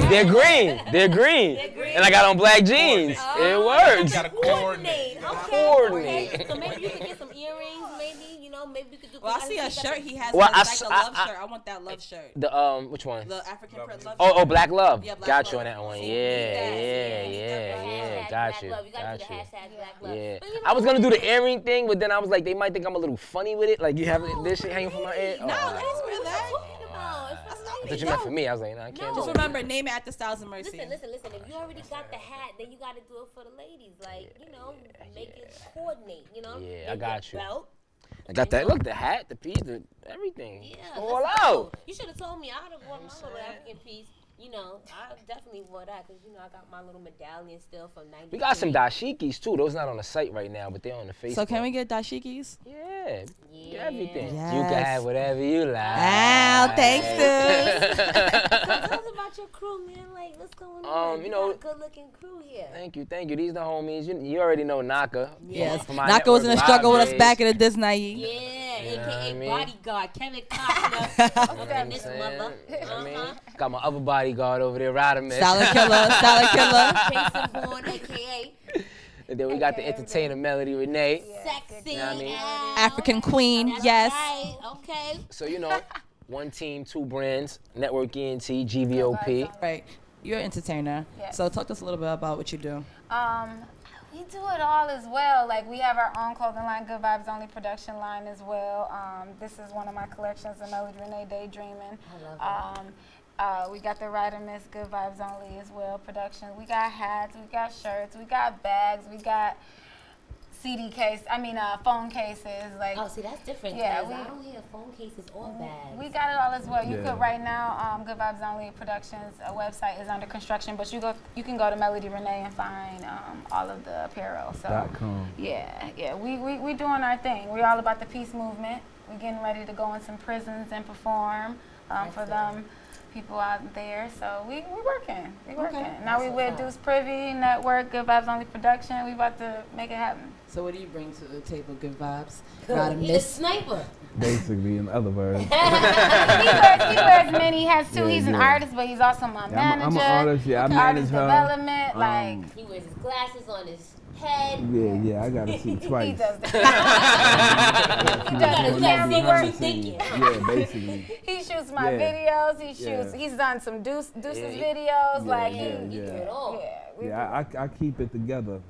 [SPEAKER 9] They're green. They're green. And I got on black jeans. It works.
[SPEAKER 8] Coordinate.
[SPEAKER 9] Coordinate.
[SPEAKER 8] Okay. So maybe you could get some earrings. Maybe maybe we could do.
[SPEAKER 7] Well, I see a shirt he has.
[SPEAKER 9] Well,
[SPEAKER 7] It's like a love shirt. I want that love shirt.
[SPEAKER 9] The which one?
[SPEAKER 7] The African print love
[SPEAKER 9] Oh,
[SPEAKER 7] shirt.
[SPEAKER 9] Black Love.
[SPEAKER 7] Yeah, Black
[SPEAKER 9] Got
[SPEAKER 7] Love.
[SPEAKER 9] you on that one.
[SPEAKER 7] See,
[SPEAKER 9] Yeah. Got you.
[SPEAKER 8] You gotta do the
[SPEAKER 9] Got you.
[SPEAKER 8] hashtag Black Love.
[SPEAKER 9] Yeah.
[SPEAKER 8] But you know
[SPEAKER 9] I was gonna do
[SPEAKER 8] what?
[SPEAKER 9] the earring thing, but then I was like, they might think I'm a little funny with it. Like you have this shit hanging from my ear.
[SPEAKER 7] No,
[SPEAKER 9] Oh,
[SPEAKER 7] let's wear that.
[SPEAKER 8] What are you talking about? It's
[SPEAKER 9] I thought you meant for me. I was like, nah, I can't.
[SPEAKER 3] No.
[SPEAKER 9] do
[SPEAKER 4] Just remember, name it after Styles and Mercy.
[SPEAKER 3] Listen. If you already got the hat, then you got to do it for the ladies. Like, make it coordinate.
[SPEAKER 9] Yeah, I
[SPEAKER 3] Get
[SPEAKER 9] got
[SPEAKER 3] the
[SPEAKER 9] you.
[SPEAKER 3] Belt.
[SPEAKER 9] I got that. Look, the hat, the piece, everything.
[SPEAKER 3] Yeah,
[SPEAKER 9] It's all
[SPEAKER 3] let's
[SPEAKER 9] out.
[SPEAKER 3] go. You should have told me. I would have worn my little African piece. I definitely wore that because I got my little medallion still from 90.
[SPEAKER 9] We got some dashikis too. Those not on the site right now, but they're on the Facebook.
[SPEAKER 4] So can we get dashikis?
[SPEAKER 9] Yeah. Get everything.
[SPEAKER 4] Yes.
[SPEAKER 9] You can have whatever you like.
[SPEAKER 4] Wow, thanks, dude.
[SPEAKER 3] So tell us about your crew, man. Like, what's going on?
[SPEAKER 9] You know,
[SPEAKER 3] got a good-looking crew here.
[SPEAKER 9] Thank you. These the homies. You already know Naka.
[SPEAKER 4] Yes.
[SPEAKER 9] From my
[SPEAKER 4] Naka was in the
[SPEAKER 9] network,
[SPEAKER 4] struggle with us
[SPEAKER 9] Rob
[SPEAKER 4] back in the Disney.
[SPEAKER 3] Yeah,
[SPEAKER 9] You know
[SPEAKER 3] aka
[SPEAKER 9] what I mean?
[SPEAKER 3] bodyguard Kevin Costner and this
[SPEAKER 9] saying?
[SPEAKER 3] mother.
[SPEAKER 9] I mean, got my other bodyguard over there, Rodimus.
[SPEAKER 4] Salad killer.
[SPEAKER 3] Jason Bourne, aka
[SPEAKER 9] And then we got the entertainer Melody Renee.
[SPEAKER 3] Sexy.
[SPEAKER 9] You know what I mean?
[SPEAKER 4] African queen,
[SPEAKER 3] That's
[SPEAKER 4] yes.
[SPEAKER 3] right. Okay.
[SPEAKER 9] So one team, two brands, Network ENT, GVOP.
[SPEAKER 4] Right. You're an entertainer.
[SPEAKER 10] Yes.
[SPEAKER 4] So talk to us a little bit about what you do.
[SPEAKER 10] We do it all as well. Like, we have our own clothing line, Good Vibes Only production line as well. This is one of my collections, the Melody Renee Daydreamin'.
[SPEAKER 3] I love that.
[SPEAKER 10] We got the Rider Miss Good Vibes Only as well production. We got hats, we got shirts, we got bags, we got phone cases. Like,
[SPEAKER 3] Oh, see, that's different.
[SPEAKER 10] Yeah,
[SPEAKER 3] 'cause
[SPEAKER 10] we-
[SPEAKER 3] I don't hear phone cases or bags.
[SPEAKER 10] we got it all as well. You
[SPEAKER 11] Yeah.
[SPEAKER 10] could right now, Good Vibes Only Productions website is under construction, but you can go to Melody Renee and find all of the apparel. So
[SPEAKER 11] .com.
[SPEAKER 10] yeah, we doing our thing. We're all about the peace movement. We're getting ready to go in some prisons and perform for them people out there. So we working. Now we with Deuce Privy Network, Good Vibes Only Production. We about to make it happen.
[SPEAKER 4] So what do you bring to the table, Good Vibes?
[SPEAKER 3] He a sniper.
[SPEAKER 11] Basically, in other words.
[SPEAKER 10] he wears many hats too.
[SPEAKER 11] Yeah,
[SPEAKER 10] He's an
[SPEAKER 11] yeah.
[SPEAKER 10] artist, but he's also my manager.
[SPEAKER 11] I'm an artist. Yeah, I manage
[SPEAKER 10] artist
[SPEAKER 11] her.
[SPEAKER 10] development. Like,
[SPEAKER 3] He wears his glasses on his head.
[SPEAKER 11] Yeah, I gotta see
[SPEAKER 10] he
[SPEAKER 11] twice.
[SPEAKER 10] does that.
[SPEAKER 11] She
[SPEAKER 3] gotta
[SPEAKER 11] does
[SPEAKER 3] see what
[SPEAKER 11] behind
[SPEAKER 3] you
[SPEAKER 11] the
[SPEAKER 3] thinking.
[SPEAKER 11] scenes. Yeah, basically.
[SPEAKER 10] He shoots my
[SPEAKER 11] Yeah.
[SPEAKER 10] videos. He shoots.
[SPEAKER 11] Yeah.
[SPEAKER 10] He's done some Deuce's
[SPEAKER 9] Yeah.
[SPEAKER 10] videos.
[SPEAKER 11] Yeah,
[SPEAKER 10] Like,
[SPEAKER 11] yeah,
[SPEAKER 3] He do
[SPEAKER 11] yeah.
[SPEAKER 3] it all.
[SPEAKER 10] we
[SPEAKER 11] Yeah, I keep it together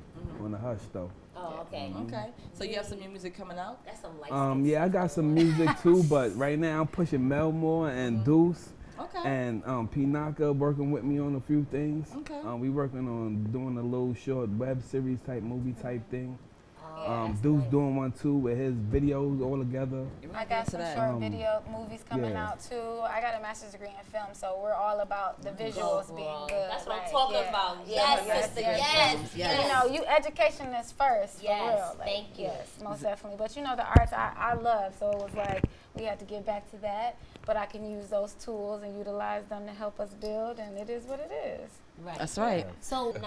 [SPEAKER 11] on the hush though.
[SPEAKER 3] Oh, okay.
[SPEAKER 4] Okay. So you have some new music coming out?
[SPEAKER 3] That's some license.
[SPEAKER 11] Yeah, I got some music too, but right now I'm pushing Melmore and Deuce.
[SPEAKER 4] Okay.
[SPEAKER 11] And Pinaka working with me on a few things.
[SPEAKER 4] Okay.
[SPEAKER 11] We working on doing a little short web series type movie type thing.
[SPEAKER 10] Yeah,
[SPEAKER 11] Deuce doing one too with his videos all together.
[SPEAKER 10] I got some
[SPEAKER 4] that.
[SPEAKER 10] short video movies coming
[SPEAKER 11] yeah.
[SPEAKER 10] out too. I got a master's degree in film, so we're all about the visuals
[SPEAKER 3] Go,
[SPEAKER 10] being
[SPEAKER 3] bro.
[SPEAKER 10] good.
[SPEAKER 3] That's what I'm
[SPEAKER 10] like,
[SPEAKER 3] talking
[SPEAKER 10] yeah.
[SPEAKER 3] about.
[SPEAKER 10] Yeah,
[SPEAKER 3] Yes, sister. Yes.
[SPEAKER 10] You know, education is first,
[SPEAKER 3] Yes,
[SPEAKER 10] for real. Like,
[SPEAKER 3] thank you.
[SPEAKER 10] Yes, most definitely. But you know, the arts I love, so it was like we had to get back to that. But I can use those tools and utilize them to help us build, and it is what it is.
[SPEAKER 3] Right.
[SPEAKER 4] That's right.
[SPEAKER 3] So, go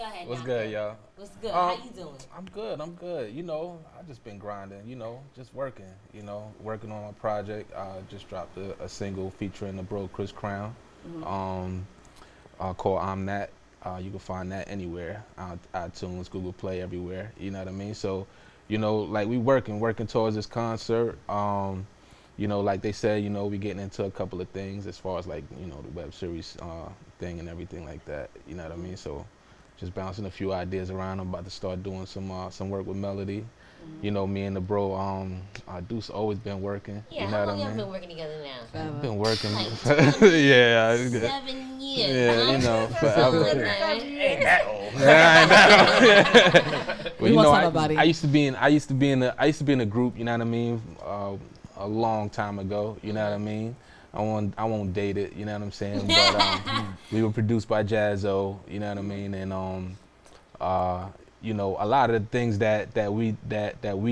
[SPEAKER 3] ahead.
[SPEAKER 12] What's
[SPEAKER 3] Naka.
[SPEAKER 12] good, y'all?
[SPEAKER 3] What's good? How you doing?
[SPEAKER 12] I'm good. You know, I just been grinding, just working, working on my project. I just dropped a single featuring the bro Chris Crown, called I'm That. You can find that anywhere, iTunes, Google Play, everywhere, you know what I mean? So, like we working towards this concert. Like they said, we getting into a couple of things as far as like, the web series thing and everything like that, you know what I mean? So just bouncing a few ideas around. I'm about to start doing some work with Melody. Me and the bro, Deuce always been working.
[SPEAKER 3] Yeah,
[SPEAKER 12] you know
[SPEAKER 3] how
[SPEAKER 12] what
[SPEAKER 3] long
[SPEAKER 12] I
[SPEAKER 3] y'all
[SPEAKER 12] mean?
[SPEAKER 3] been working together now?
[SPEAKER 12] Been working.
[SPEAKER 3] Like
[SPEAKER 12] yeah. It's good.
[SPEAKER 3] 7 years.
[SPEAKER 12] Yeah,
[SPEAKER 3] huh?
[SPEAKER 12] forever.
[SPEAKER 3] Something like that.
[SPEAKER 9] Ain't that old?
[SPEAKER 12] Well,
[SPEAKER 4] We want somebody.
[SPEAKER 12] I used to be in a group, you know what I mean, a long time ago, you know what I mean. I won't date it, you know what I'm saying. But we were produced by Jazzo, you know what I mean, and a lot of the things that we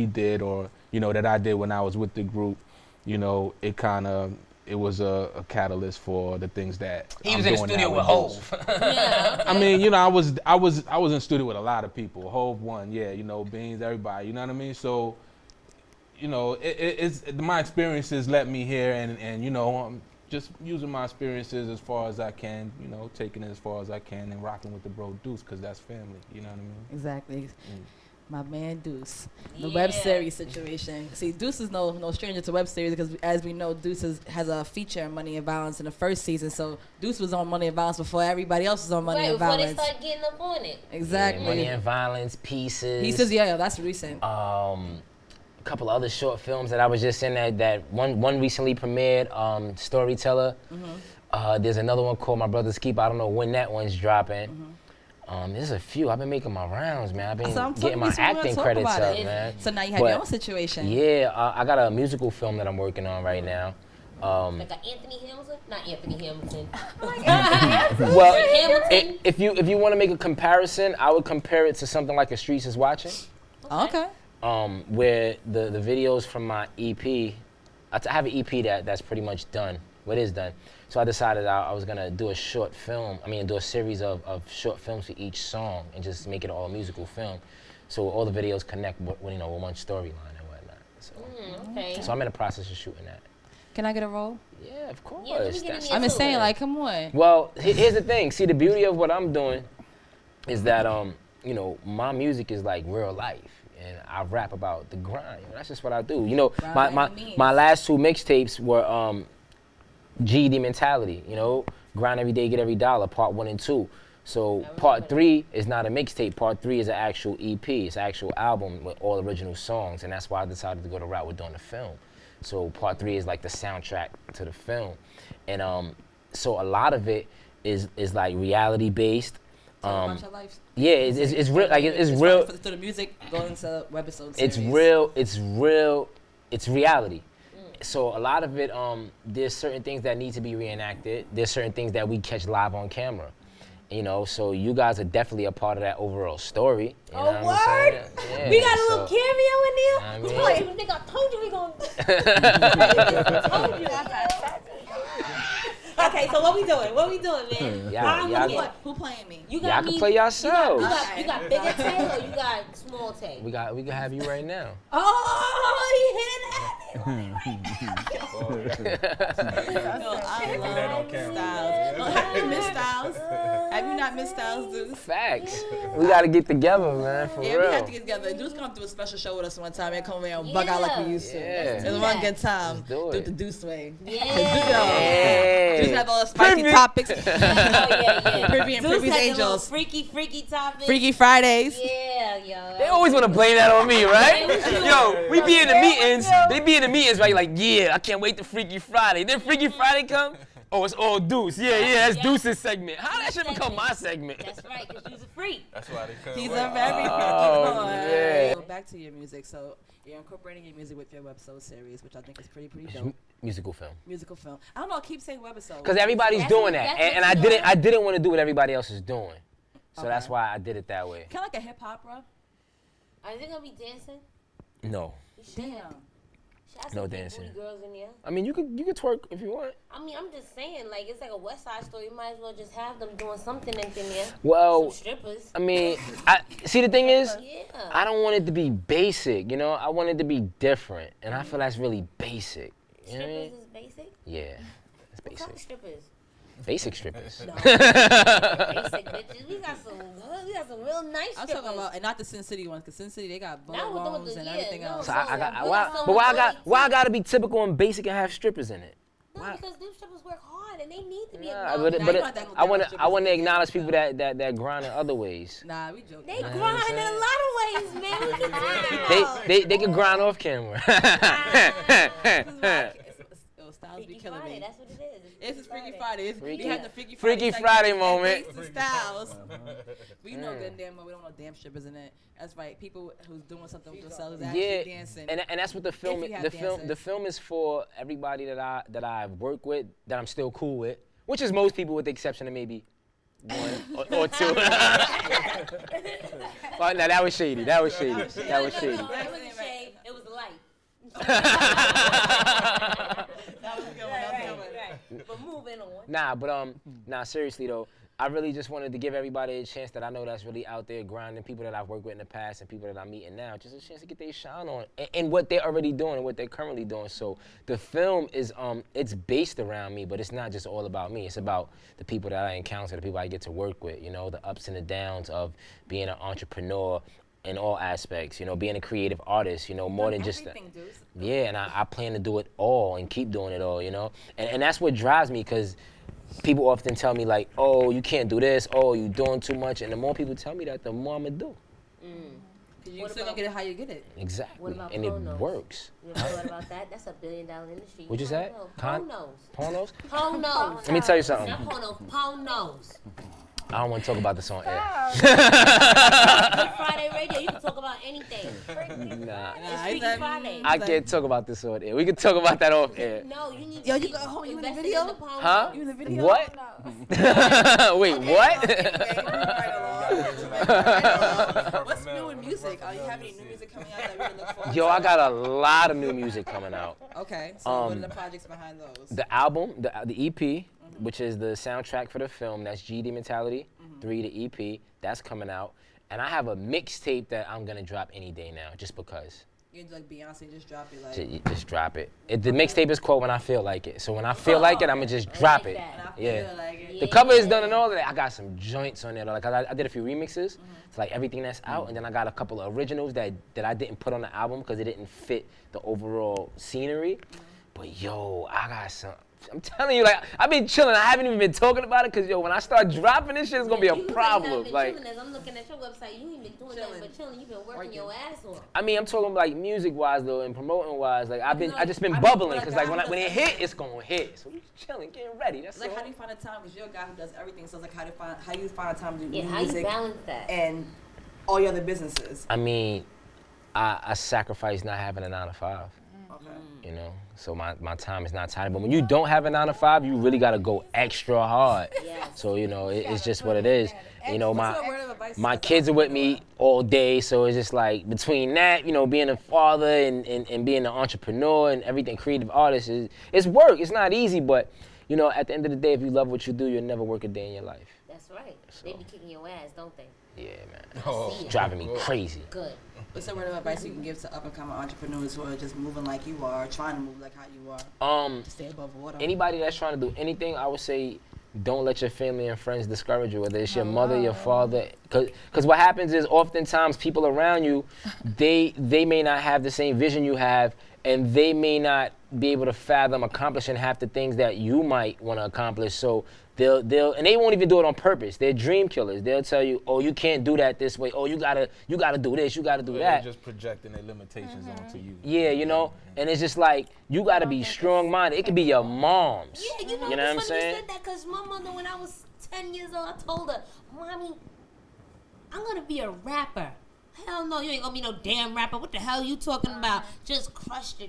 [SPEAKER 12] did, or that I did when I was with the group, it was a catalyst for the things that
[SPEAKER 9] He
[SPEAKER 12] I'm
[SPEAKER 9] was in the
[SPEAKER 12] doing
[SPEAKER 9] studio
[SPEAKER 12] now
[SPEAKER 9] with
[SPEAKER 12] Deuce.
[SPEAKER 9] Hov.
[SPEAKER 3] Yeah.
[SPEAKER 12] I mean, I was in studio with a lot of people. Hove one, yeah, Beans, everybody, you know what I mean? So, it's my experiences let me here, and I'm just using my experiences as far as I can, taking it as far as I can, and rocking with the bro Deuce, because that's family, you know what I mean?
[SPEAKER 4] Exactly. My man Deuce. The
[SPEAKER 3] Yeah.
[SPEAKER 4] web series situation. See, Deuce is no stranger to web series because, as we know, Deuce has a feature in Money and Violence in the first season. So Deuce was on Money and Violence before everybody else was on Money
[SPEAKER 3] Right,
[SPEAKER 4] and
[SPEAKER 3] before they
[SPEAKER 4] Violence.
[SPEAKER 3] start getting up on it.
[SPEAKER 4] Exactly.
[SPEAKER 9] Money and Violence, Pieces.
[SPEAKER 4] He says, yeah, that's recent.
[SPEAKER 9] A couple other short films that I was just in that one recently premiered, Storyteller. There's another one called My Brother's Keeper. I don't know when that one's dropping. There's a few. I've been making my rounds, man. I've been getting my acting credits up, man.
[SPEAKER 7] So now you have your own situation.
[SPEAKER 9] Yeah, I got a musical film that I'm working on right now.
[SPEAKER 8] Like an Anthony Hamilton? Not Anthony Hamilton.
[SPEAKER 9] Well,
[SPEAKER 8] Hamilton?
[SPEAKER 9] if you want to make a comparison, I would compare it to something like A Streets Is Watching.
[SPEAKER 7] Okay.
[SPEAKER 9] Where the videos from my EP, I have an EP that's pretty much done. What is done. So I decided I was gonna do a short film. Do a series of short films for each song and just make it all a musical film. So all the videos connect with one storyline and whatnot. So,
[SPEAKER 8] okay.
[SPEAKER 9] so I'm in the process of shooting that.
[SPEAKER 7] Can I get a role?
[SPEAKER 9] Yeah, of course.
[SPEAKER 8] Yeah, let me get in
[SPEAKER 7] I'm just saying, like, come on.
[SPEAKER 9] Well, here's the thing. See, the beauty of what I'm doing is that my music is like real life. And I rap about the grind. That's just what I do. My last 2 mixtapes were GED Mentality. Grind every day, get every dollar, part 1 and 2. So part 3 is not a mixtape. Part 3 is an actual EP. It's an actual album with all original songs. And that's why I decided to go the route with doing the film. So part 3 is like the soundtrack to the film. And so a lot of it is like reality based.
[SPEAKER 7] About your life.
[SPEAKER 9] Yeah, it's real. Like it's real.
[SPEAKER 7] To the music, going to webisode series.
[SPEAKER 9] It's real. It's real. It's reality. So a lot of it, there's certain things that need to be reenacted. There's certain things that we catch live on camera. So you guys are definitely a part of that overall story. You know what I'm saying? Yeah,
[SPEAKER 8] We got a little cameo in there. Nigga, I told you we gonna. Told you. Okay, so what we doing? What we doing, man?
[SPEAKER 7] Who playing me?
[SPEAKER 8] You
[SPEAKER 9] Y'all can play yourselves.
[SPEAKER 8] You got bigger tail or you got small tail?
[SPEAKER 9] We can have you right now.
[SPEAKER 8] Oh, you hear that?
[SPEAKER 7] I love Styles. Have you missed Styles? Have you not missed Styles, dude?
[SPEAKER 9] Facts. We gotta get together, man. For real.
[SPEAKER 7] We have to get together. Dude's gonna do a special show with us one time and come in and bug out like we used to.
[SPEAKER 9] Yeah.
[SPEAKER 7] It's one good time.
[SPEAKER 9] Let's do
[SPEAKER 7] Do
[SPEAKER 9] it.
[SPEAKER 7] the Deuce way.
[SPEAKER 9] Yeah.
[SPEAKER 7] Dudes have all the spicy topics.
[SPEAKER 8] Yeah.
[SPEAKER 7] Privy and Privy's Angels.
[SPEAKER 8] Freaky topics.
[SPEAKER 7] Freaky Fridays.
[SPEAKER 8] Yeah, yo.
[SPEAKER 9] They always want to blame that on me, right? Yo, we be in the meetings. They be in the meetings, right? Like, yeah, I can't wait to Freaky Friday. Then Freaky Friday come. Oh, it's all Deuce. Yeah, that's Deuce's segment. How that shit become my segment?
[SPEAKER 8] That's right, because she's a freak.
[SPEAKER 13] That's why they couldn't
[SPEAKER 7] He's
[SPEAKER 13] wait.
[SPEAKER 7] a very
[SPEAKER 9] Oh, yeah.
[SPEAKER 7] Go back to your music. So you're incorporating your music with your webisode series, which I think is pretty dope.
[SPEAKER 9] Musical film.
[SPEAKER 7] Musical film. I don't know. I keep saying webisode.
[SPEAKER 9] Because everybody's doing that, and I didn't want to do what everybody else is doing, so that's why I did it that way.
[SPEAKER 7] Kind of like a hip hop, bro.
[SPEAKER 8] Are they gonna be dancing?
[SPEAKER 9] No.
[SPEAKER 7] Damn.
[SPEAKER 9] No dancing.
[SPEAKER 8] Booty girls in there.
[SPEAKER 9] I mean, you could twerk if you want.
[SPEAKER 8] I mean, I'm just saying, like, it's like a West Side Story. You might as well just have them doing something in there.
[SPEAKER 9] Well,
[SPEAKER 8] Some strippers.
[SPEAKER 9] I mean, see the thing is,
[SPEAKER 8] Yeah.
[SPEAKER 9] I don't want it to be basic. I want it to be different, and I feel that's really basic. You know what I mean?
[SPEAKER 8] Strippers is basic?
[SPEAKER 9] Yeah, it's
[SPEAKER 8] What kind of
[SPEAKER 9] basic.
[SPEAKER 8] strippers?
[SPEAKER 9] Basic strippers.
[SPEAKER 8] No. Basic bitches. We got some real nice
[SPEAKER 7] I'm
[SPEAKER 8] strippers.
[SPEAKER 7] talking about, and not the Sin City ones, because Sin City they got
[SPEAKER 8] Not with
[SPEAKER 7] bones
[SPEAKER 8] the-
[SPEAKER 7] and
[SPEAKER 8] yeah,
[SPEAKER 7] everything
[SPEAKER 8] no.
[SPEAKER 7] else.
[SPEAKER 9] So why
[SPEAKER 8] Why
[SPEAKER 9] I gotta be typical and basic and have strippers in it?
[SPEAKER 8] No, because them strippers work hard and they need to be
[SPEAKER 9] Nah,
[SPEAKER 8] acknowledged.
[SPEAKER 9] I want to acknowledge people that grind in other ways.
[SPEAKER 7] Nah, we joking.
[SPEAKER 8] They grind in a lot of ways, man. What you talking about?
[SPEAKER 9] They can grind off camera.
[SPEAKER 7] Styles be
[SPEAKER 8] Freaky
[SPEAKER 7] killing
[SPEAKER 8] Friday,
[SPEAKER 7] me.
[SPEAKER 8] that's what it is.
[SPEAKER 7] It's Freaky Friday.
[SPEAKER 9] Freaky-
[SPEAKER 7] We had the Freaky
[SPEAKER 9] Freaky
[SPEAKER 7] Friday
[SPEAKER 9] Friday
[SPEAKER 7] segment,
[SPEAKER 9] moment.
[SPEAKER 7] and thanks to Styles. We know good and damn well we don't know damn strippers in it. That's right. People who's doing something with themselves actually
[SPEAKER 9] Yeah,
[SPEAKER 7] dancing.
[SPEAKER 9] and that's what the film.
[SPEAKER 7] If you have
[SPEAKER 9] The
[SPEAKER 7] dancers.
[SPEAKER 9] film is for everybody that I work with, that I'm still cool with, which is most people with the exception of maybe one or two. Well, no, that was shady. That was shady.
[SPEAKER 8] No, it wasn't shade. It was light.
[SPEAKER 7] That was a good one. That was a good one.
[SPEAKER 8] But moving on.
[SPEAKER 9] Nah, seriously though, I really just wanted to give everybody a chance that I know that's really out there grinding, people that I've worked with in the past and people that I'm meeting now, just a chance to get their shine on and what they're already doing and what they're currently doing. So the film is it's based around me, but it's not just all about me. It's about the people that I encounter, the people I get to work with, the ups and the downs of being an entrepreneur in all aspects, being a creative artist, more than just yeah, and I plan to do it all and keep doing it all, and that's what drives me, because people often tell me like, oh, you can't do this, oh, you doing too much, and the more people tell me that, the more I'm gonna do.
[SPEAKER 7] You still gonna get it how you get it.
[SPEAKER 9] Exactly.
[SPEAKER 8] What about
[SPEAKER 9] and
[SPEAKER 8] pornos?
[SPEAKER 9] it works.
[SPEAKER 8] You ever thought about that? That's $1 billion industry.
[SPEAKER 9] What'd you say?
[SPEAKER 8] Pornos.
[SPEAKER 9] Pornos?
[SPEAKER 8] Pornos.
[SPEAKER 9] Let me tell you something.
[SPEAKER 8] Not pornos. Pornos.
[SPEAKER 9] I don't want to talk about this on air.
[SPEAKER 8] Good Friday radio. You can talk about anything.
[SPEAKER 9] Nah.
[SPEAKER 8] It's Freaky Friday.
[SPEAKER 9] I can't talk about this on air. We can talk about that off air.
[SPEAKER 8] No, you need to.
[SPEAKER 7] Yo, you got home. You in the video?
[SPEAKER 9] Huh?
[SPEAKER 7] You in the video?
[SPEAKER 9] What? Wait, what?
[SPEAKER 7] What's new in music? You have any new music coming out that we can look forward to?
[SPEAKER 9] Yo, I got a lot of new music coming out.
[SPEAKER 7] Okay, so what are the projects behind those?
[SPEAKER 9] The album, the EP, which is the soundtrack for the film, that's GD Mentality 3, the EP, that's coming out. And I have a mixtape that I'm gonna drop any day now, just because.
[SPEAKER 7] You can do like Beyonce, just drop it like.
[SPEAKER 9] Just drop it. The mixtape is called When I Feel Like It. So when I feel like it, I'ma just drop it. Yeah.
[SPEAKER 7] Like
[SPEAKER 9] The cover is done and all that. I got some joints on there. Like I did a few remixes to like everything that's out, and then I got a couple of originals that I didn't put on the album because it didn't fit the overall scenery. But yo, I got some. I'm telling you, like I've been chilling. I haven't even been talking about it because yo, when I start dropping this shit, it's gonna be a problem. Like.
[SPEAKER 8] I'm looking at your website. You ain't been doing nothing but chilling. You've been working your ass off.
[SPEAKER 9] I mean, I'm talking like music-wise though, and promoting-wise. Like I just been bubbling because like when it hit, it's gonna hit. So we chilling, getting ready. That's
[SPEAKER 7] like
[SPEAKER 9] all.
[SPEAKER 7] how do you find a time? Because you're a guy who does everything. So it's like how you find a time to do
[SPEAKER 8] Yeah, how
[SPEAKER 7] music
[SPEAKER 8] you balance that?
[SPEAKER 7] and all your other businesses.
[SPEAKER 9] I mean, I sacrifice not having a 9 to 5.
[SPEAKER 7] Okay.
[SPEAKER 9] You know, so my time is not tight. But when you don't have a 9 to 5, you really gotta go extra hard.
[SPEAKER 8] Yes.
[SPEAKER 9] So you know, it's just what it is. You know, my kids are with me all day, so it's just like between that, you know, being a father and being an entrepreneur and everything, creative artist it's work. It's not easy, but you know, at the end of the day, if you love what you do, you'll never work a day in your life.
[SPEAKER 8] That's right. They be kicking your ass, don't they?
[SPEAKER 9] Yeah, man. It's driving me crazy.
[SPEAKER 8] Good.
[SPEAKER 7] What's some word of advice you can give to up-and-coming entrepreneurs who are just moving like you are, trying to move like how you are, to stay above water?
[SPEAKER 9] Anybody that's trying to do anything, I would say, don't let your family and friends discourage you, whether it's your mother, your father. Because what happens is oftentimes people around you, they may not have the same vision you have, and they may not be able to fathom accomplishing half the things that you might want to accomplish. So they'll and they won't even do it on purpose. They're dream killers. They'll tell you, oh, you can't do that this way. Oh, you gotta do this. You gotta do that.
[SPEAKER 12] They're just projecting their limitations onto you.
[SPEAKER 9] Yeah, you know, and it's just like you gotta be strong-minded. It could be your mom's.
[SPEAKER 8] Yeah, you know
[SPEAKER 9] what I'm saying?
[SPEAKER 8] You said that because my mother, when I was 10 years old, I told her, Mommy, I'm gonna be a rapper. Hell no, you ain't gonna be no damn rapper. What the hell you talking about? Just crushed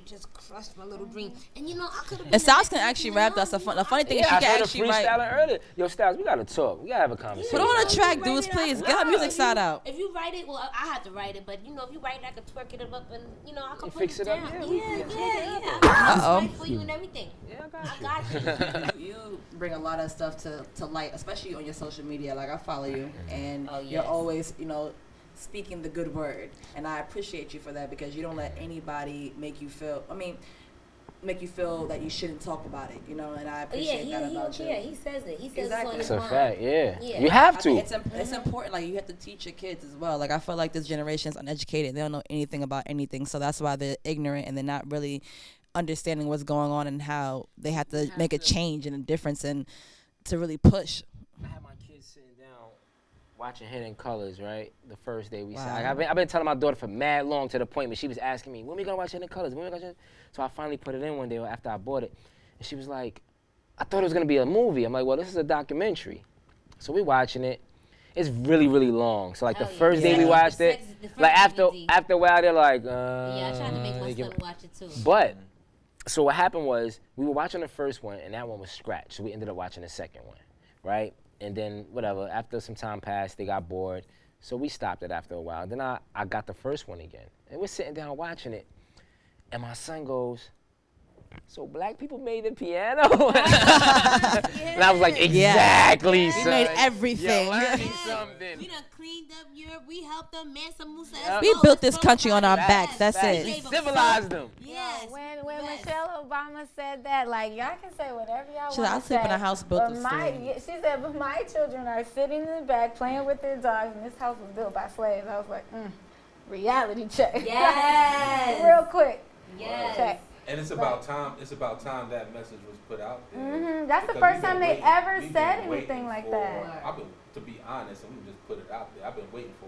[SPEAKER 8] my little dream. And you know, I could have been.
[SPEAKER 7] And Styles can actually rap. That's the funny thing is she
[SPEAKER 9] I
[SPEAKER 7] can
[SPEAKER 9] heard
[SPEAKER 7] actually
[SPEAKER 9] a
[SPEAKER 7] write.
[SPEAKER 9] freestyling earlier. Yo, Styles, we gotta talk. We gotta have a conversation.
[SPEAKER 7] Put on a track, dudes, please. Get our music side out.
[SPEAKER 8] If you write it, well, I have to write it, but you know, if you write it, I could twerk it up and, you know, I can put
[SPEAKER 9] fix
[SPEAKER 8] it
[SPEAKER 9] it up,
[SPEAKER 8] down.
[SPEAKER 9] yeah.
[SPEAKER 8] Yeah. I got it for you and everything.
[SPEAKER 9] Yeah,
[SPEAKER 8] I got you.
[SPEAKER 7] You bring a lot of stuff to light, especially on your social media. Like I follow you, and
[SPEAKER 8] Oh, yes.
[SPEAKER 7] you're always, you know, speaking the good word, and I appreciate you for that because you don't let anybody make you feel that you shouldn't talk about it, you know, and I appreciate that about you.
[SPEAKER 8] Yeah, he says it. He says
[SPEAKER 7] Exactly.
[SPEAKER 8] it's
[SPEAKER 9] It's
[SPEAKER 8] on
[SPEAKER 9] a
[SPEAKER 8] his
[SPEAKER 9] fact,
[SPEAKER 8] mind.
[SPEAKER 9] yeah. You have to.
[SPEAKER 7] It's important. Like you have to teach your kids as well. Like I feel like this generation is uneducated. They don't know anything about anything, so that's why they're ignorant and they're not really understanding what's going on and how they have to make a change and a difference and to really push.
[SPEAKER 9] I had my kids sitting down watching Hidden Colors, right? The first day we
[SPEAKER 7] Wow.
[SPEAKER 9] saw. I've been telling my daughter for mad long to the point where she was asking me, when we gonna watch Hidden Colors? When we gonna watch it? So I finally put it in one day after I bought it. And she was like, I thought it was gonna be a movie. I'm like, well, this is a documentary. So we watching it. It's really, really long. So like the first day we watched it, like after a while they're like,
[SPEAKER 8] Yeah, I tried to make my son watch it too.
[SPEAKER 9] But so what happened was we were watching the first one and that one was scratched. So we ended up watching the second one, right? And then whatever, after some time passed, they got bored. So we stopped it after a while. Then I got the first one again. And we're sitting down watching it. And my son goes, so black people made the piano? And I was like, exactly, son.
[SPEAKER 7] We made everything.
[SPEAKER 9] Yo, learn me something.
[SPEAKER 8] We done cleaned up Europe. We helped them. Mansa Musa.
[SPEAKER 7] We built this country on our backs. That's
[SPEAKER 9] Facts.
[SPEAKER 7] it.
[SPEAKER 9] We civilized them.
[SPEAKER 8] Yes.
[SPEAKER 10] When Michelle Obama said that, like, y'all can say whatever y'all want
[SPEAKER 7] She's like, I sleep in a house built
[SPEAKER 10] but
[SPEAKER 7] to
[SPEAKER 10] she said, but my children are sitting in the back playing with their dogs, and this house was built by slaves. I was like, reality check.
[SPEAKER 8] Yes.
[SPEAKER 10] Real quick.
[SPEAKER 8] Yes.
[SPEAKER 10] Check.
[SPEAKER 13] And it's about time. It's about time that message was put out there.
[SPEAKER 10] That's the
[SPEAKER 13] Because
[SPEAKER 10] first time they ever said anything like that.
[SPEAKER 13] I've been, to be honest, I'm gonna just put it out there. I've been waiting for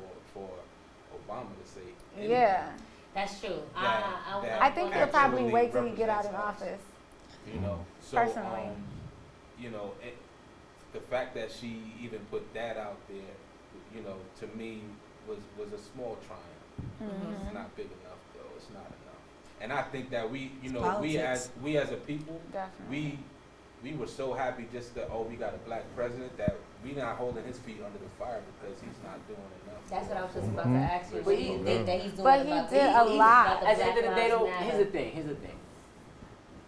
[SPEAKER 13] Obama to say.
[SPEAKER 10] Yeah.
[SPEAKER 8] That's true.
[SPEAKER 10] I think he'll probably wait till he get out of office.
[SPEAKER 13] You know, so
[SPEAKER 10] personally,
[SPEAKER 13] you know, the fact that she even put that out there, you know, to me was a small triumph. It's not big enough, though. It's not enough. And I think that we as a people,
[SPEAKER 10] definitely.
[SPEAKER 13] we were so happy just that we got a black president that we not holding his feet under the fire because he's not doing enough.
[SPEAKER 8] That's what I was just about to ask you.
[SPEAKER 9] But
[SPEAKER 8] Do you think that he's doing
[SPEAKER 10] But he did a lot.
[SPEAKER 9] At the end of the day, though, here's the thing.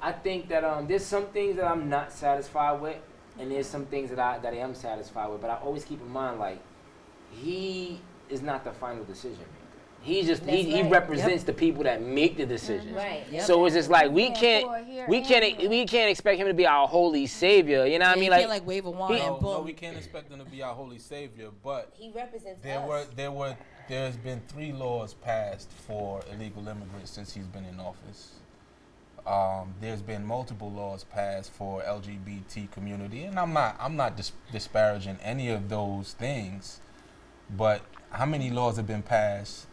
[SPEAKER 9] I think that there's some things that I'm not satisfied with, and there's some things that I am satisfied with. But I always keep in mind, like, he is not the final decision maker. He just he represents the people that make the decisions.
[SPEAKER 8] Right. Yep.
[SPEAKER 9] So it's just like we can't expect him to be our holy savior. You know what I mean?
[SPEAKER 7] Can't like wave a wand and boom.
[SPEAKER 13] No, we can't expect him to be our holy savior. But
[SPEAKER 8] he represents us.
[SPEAKER 13] There's been 3 laws passed for illegal immigrants since he's been in office. There's been multiple laws passed for LGBT community, and I'm not disparaging any of those things, but how many laws have been passed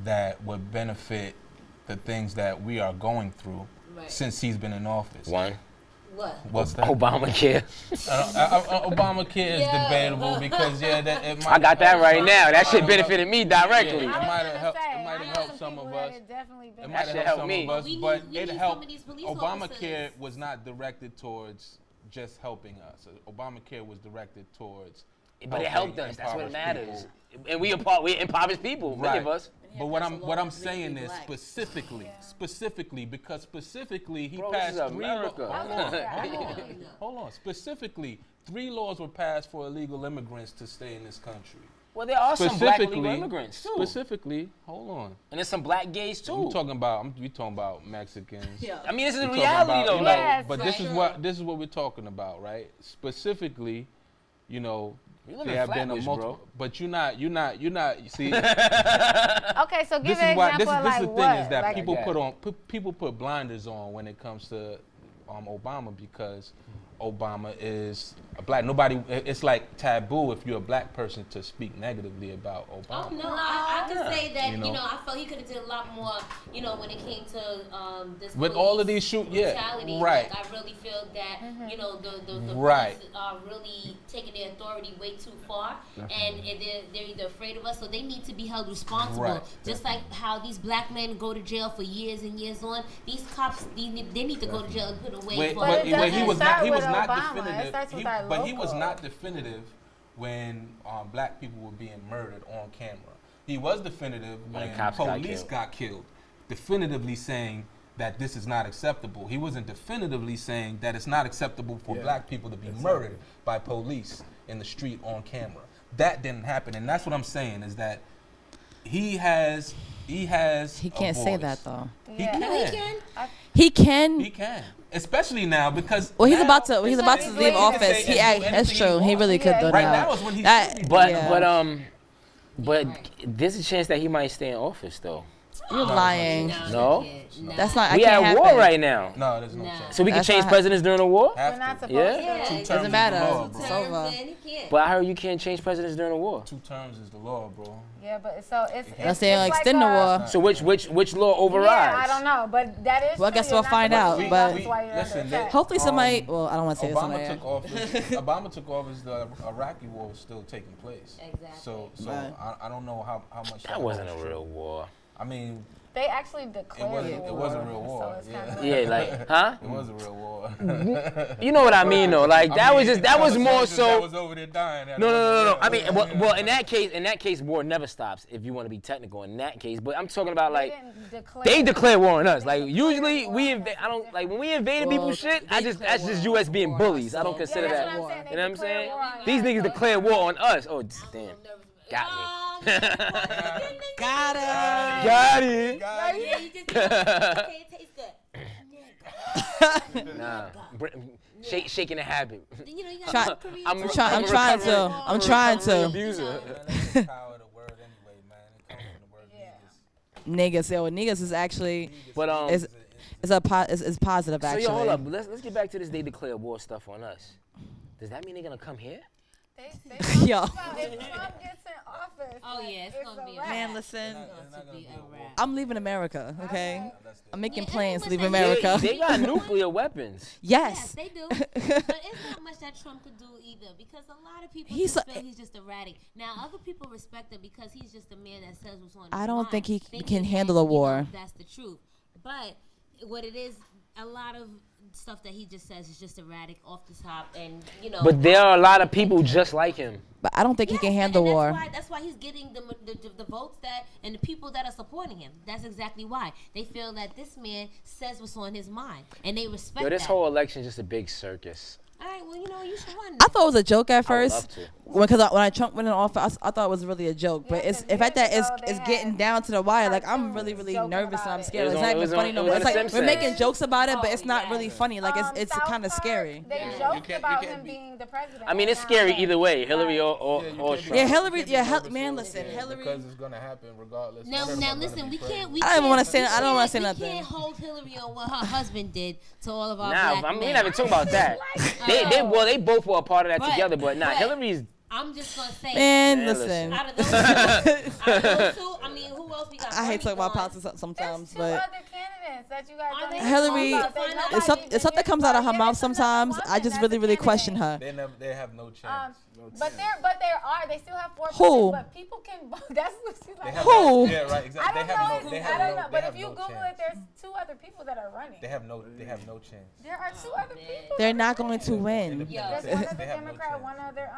[SPEAKER 13] that would benefit the things that we are going through since he's been in office?
[SPEAKER 9] One.
[SPEAKER 8] What?
[SPEAKER 13] What's that?
[SPEAKER 9] Obamacare.
[SPEAKER 13] Obamacare is debatable because
[SPEAKER 9] I got that right now. That shit benefited me directly.
[SPEAKER 13] It might have helped some of us. It might have helped some of us, but it helped. Obamacare was not directed towards just helping us. Obamacare was directed towards.
[SPEAKER 9] But it helped us. That's what matters. And we impoverished people. Many of us.
[SPEAKER 13] But what I'm saying is specifically because he passed 3 laws. Hold on. Specifically, 3 laws were passed for illegal immigrants to stay in this country.
[SPEAKER 9] Well, there are some black illegal immigrants too.
[SPEAKER 13] Specifically, hold on.
[SPEAKER 9] And there's some black gays too.
[SPEAKER 13] We talking about Mexicans.
[SPEAKER 9] Yeah. I mean, this is the reality though.
[SPEAKER 13] But this is what we're talking about, right? Specifically, you know. There have been a multiple, but you're not. You see.
[SPEAKER 10] Okay, so give an example of like what? This is the thing is that
[SPEAKER 13] people put blinders on when it comes to Obama because Obama is a black. It's like taboo if you're a black person to speak negatively about Obama.
[SPEAKER 8] Oh no, I could say that I felt he could have did a lot more. When it came to this
[SPEAKER 13] with all of these
[SPEAKER 8] brutality,
[SPEAKER 13] right.
[SPEAKER 8] Like, I really feel that the
[SPEAKER 13] right.
[SPEAKER 8] police are really taking their authority way too far, and they're either afraid of us, so they need to be held responsible.
[SPEAKER 13] Right.
[SPEAKER 8] Just like how these black men go to jail for years and years on, these cops they need to go to jail and put away.
[SPEAKER 13] He was not
[SPEAKER 10] Obama.
[SPEAKER 13] definitive. But he was not definitive when black people were being murdered on camera. He was definitive when police got killed. Definitively saying that this is not acceptable. He wasn't definitively saying that it's not acceptable for black people to be murdered by police in the street on camera. That didn't happen, and that's what I'm saying is that he has. He can't
[SPEAKER 7] say that though.
[SPEAKER 10] He can.
[SPEAKER 7] He can.
[SPEAKER 13] Especially now because
[SPEAKER 7] he's about to leave office. That's true. He really could though.
[SPEAKER 13] Right now is when he's
[SPEAKER 9] but there's a chance that he might stay in office though.
[SPEAKER 7] You're lying.
[SPEAKER 9] No?
[SPEAKER 7] That's not.
[SPEAKER 9] We at war right now.
[SPEAKER 13] No, there's no chance.
[SPEAKER 9] So we can change presidents during the war?
[SPEAKER 10] We're not supposed
[SPEAKER 9] to.
[SPEAKER 7] It doesn't matter. It's over.
[SPEAKER 9] But I heard you can't change presidents during the war.
[SPEAKER 13] 2 terms is the law, bro.
[SPEAKER 10] Yeah, but so it's
[SPEAKER 7] Let's say extend the war.
[SPEAKER 9] So which law overrides?
[SPEAKER 10] Yeah, I don't know, but that is.
[SPEAKER 7] Well, I guess we'll find out. But
[SPEAKER 13] listen,
[SPEAKER 7] hopefully somebody. Well, I don't want to say
[SPEAKER 13] Obama took office. Obama took office. The Iraqi war was still taking place.
[SPEAKER 8] Exactly.
[SPEAKER 13] So I don't know how much.
[SPEAKER 9] That wasn't a real war.
[SPEAKER 13] I mean.
[SPEAKER 10] They actually declared
[SPEAKER 13] it was a real war.
[SPEAKER 10] So
[SPEAKER 13] It was a real war.
[SPEAKER 9] You know what I mean, though. Like that was more so.
[SPEAKER 13] That was over there dying.
[SPEAKER 9] No. I mean, well, in that case, war never stops. If you want to be technical, in that case, but I'm talking about like they declare war on us. Like usually when we invaded people's shit. That's just U.S. being bullies. I don't consider that. You know what I'm saying? These niggas declare war on us. Oh damn, got me.
[SPEAKER 7] Got
[SPEAKER 9] it.
[SPEAKER 8] Yeah, you just okay, it tastes good.
[SPEAKER 9] Nah, shaking the habit.
[SPEAKER 8] You know, you
[SPEAKER 7] I'm trying to.
[SPEAKER 9] Abuser.
[SPEAKER 7] Niggas, niggas is actually,
[SPEAKER 9] but
[SPEAKER 7] is positive actually.
[SPEAKER 9] So hold up, let's get back to this. They declare war stuff on us. Does that mean they're gonna come here?
[SPEAKER 7] Yo.
[SPEAKER 10] If Trump gets in office,
[SPEAKER 8] Oh yeah, it's gonna be a
[SPEAKER 10] wrap.
[SPEAKER 7] Man, listen.
[SPEAKER 8] It's gonna be a wrap.
[SPEAKER 7] I'm leaving America, okay? I'm making plans to leave
[SPEAKER 8] listen,
[SPEAKER 7] America.
[SPEAKER 9] They got nuclear weapons.
[SPEAKER 7] Yes.
[SPEAKER 8] Yes, they do. But it's not much that Trump could do either, because a lot of people
[SPEAKER 7] He's
[SPEAKER 8] just
[SPEAKER 7] a-
[SPEAKER 8] feel he's just erratic. Now, other people respect him because he's just a man that says what's on his
[SPEAKER 7] I don't
[SPEAKER 8] mind,
[SPEAKER 7] think he
[SPEAKER 8] thinking
[SPEAKER 7] can
[SPEAKER 8] that,
[SPEAKER 7] handle a
[SPEAKER 8] you know,
[SPEAKER 7] war.
[SPEAKER 8] that's the truth. But what it is, a lot of stuff that he just says is just erratic off the top, and you know.
[SPEAKER 9] But there are a lot of people just like him.
[SPEAKER 7] But I don't think he can handle
[SPEAKER 8] and
[SPEAKER 7] war.
[SPEAKER 8] that's why he's getting the votes that and the people that are supporting him. That's exactly why they feel that this man says what's on his mind, and they respect
[SPEAKER 9] Yo, this
[SPEAKER 8] that.
[SPEAKER 9] whole election is just a big circus.
[SPEAKER 8] All right, well, you know, you should run.
[SPEAKER 7] I thought it was a joke at
[SPEAKER 9] I would
[SPEAKER 7] first.
[SPEAKER 9] love to.
[SPEAKER 7] Because when Trump went in office, I thought it was really a joke. But it's in fact that it's getting down to the wire. Like I'm really nervous and I'm scared. It's not even funny no more. It's like we're making jokes about it, but it's not really funny. Like it's kind of scary.
[SPEAKER 10] They joked about him being the president.
[SPEAKER 9] I mean, it's scary either way, Hillary or Trump.
[SPEAKER 7] Yeah, Hillary. Yeah, man, listen, Hillary.
[SPEAKER 12] Because it's gonna happen regardless.
[SPEAKER 8] Now listen, we can't.
[SPEAKER 7] I don't even want to say. I don't want to say
[SPEAKER 8] We
[SPEAKER 7] nothing.
[SPEAKER 8] can't hold Hillary on what her husband did to all of our
[SPEAKER 9] Nah,
[SPEAKER 8] black
[SPEAKER 9] I mean,
[SPEAKER 8] men.
[SPEAKER 9] we're not even talking about that. They both were a part of that
[SPEAKER 8] But-
[SPEAKER 9] together, but nah,
[SPEAKER 8] but-
[SPEAKER 9] Hillary's.
[SPEAKER 8] I'm just gonna say.
[SPEAKER 7] Man, listen.
[SPEAKER 8] Out of those two, I mean, who else we got?
[SPEAKER 7] I hate
[SPEAKER 8] Bernie
[SPEAKER 7] talking about
[SPEAKER 8] gone.
[SPEAKER 7] politics sometimes,
[SPEAKER 10] Two
[SPEAKER 7] but
[SPEAKER 10] other candidates that you guys don't even
[SPEAKER 7] Hillary,
[SPEAKER 10] know about.
[SPEAKER 7] if something comes out of her mouth sometimes, I just really question her.
[SPEAKER 12] They have no chance.
[SPEAKER 10] But they still have 4%.
[SPEAKER 7] Who?
[SPEAKER 10] But people can vote. That's what she's like.
[SPEAKER 7] Who?
[SPEAKER 12] Yeah, right. Exactly.
[SPEAKER 10] I don't know. But if you Google
[SPEAKER 12] chance.
[SPEAKER 10] it, there's two other people that are running.
[SPEAKER 12] They have no chance.
[SPEAKER 10] There are two other people.
[SPEAKER 7] They're not going to win.
[SPEAKER 10] There's one other Democrat, one other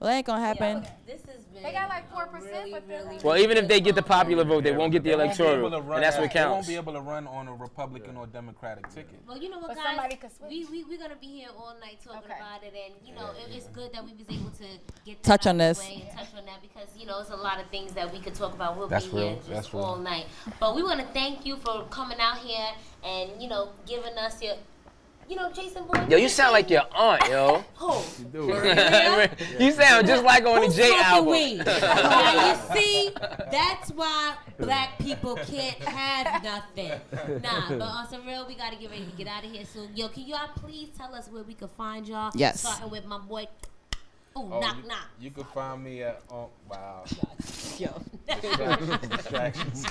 [SPEAKER 7] Well, that ain't gonna happen.
[SPEAKER 8] This has been.
[SPEAKER 10] They got like 4%, but they're like,
[SPEAKER 9] Well, even if they get the popular vote, they won't get the electoral, and that's what
[SPEAKER 13] They won't
[SPEAKER 9] counts.
[SPEAKER 13] be able to run on a Republican or Democratic ticket.
[SPEAKER 8] Well, you know what,
[SPEAKER 10] But
[SPEAKER 8] guys?
[SPEAKER 10] somebody could switch.
[SPEAKER 8] We're gonna be here all night talking about it, and you know, it's good that we was able to get that
[SPEAKER 7] Touch
[SPEAKER 8] out
[SPEAKER 7] on
[SPEAKER 8] the
[SPEAKER 7] this.
[SPEAKER 8] way and touch on that, because you know, it's a lot of things that we could talk about. We'll
[SPEAKER 12] That's
[SPEAKER 8] be here
[SPEAKER 12] real.
[SPEAKER 8] just
[SPEAKER 12] That's
[SPEAKER 8] all
[SPEAKER 12] real.
[SPEAKER 8] night. But we want to thank you for coming out here and you know, giving us your. You know, Jason Bourne.
[SPEAKER 9] Yo, you sound like your aunt, yo.
[SPEAKER 8] Who?
[SPEAKER 9] You sound just like on the J album.
[SPEAKER 8] Now you see, that's why black people can't have nothing. Nah, but on some real, we gotta get ready to get out of here soon. Yo, can y'all please tell us where we can find y'all?
[SPEAKER 7] Yes.
[SPEAKER 8] Starting with my boy.
[SPEAKER 12] Oh,
[SPEAKER 8] knock, knock.
[SPEAKER 12] You can find me at wow.
[SPEAKER 8] Yo.
[SPEAKER 12] Distractions.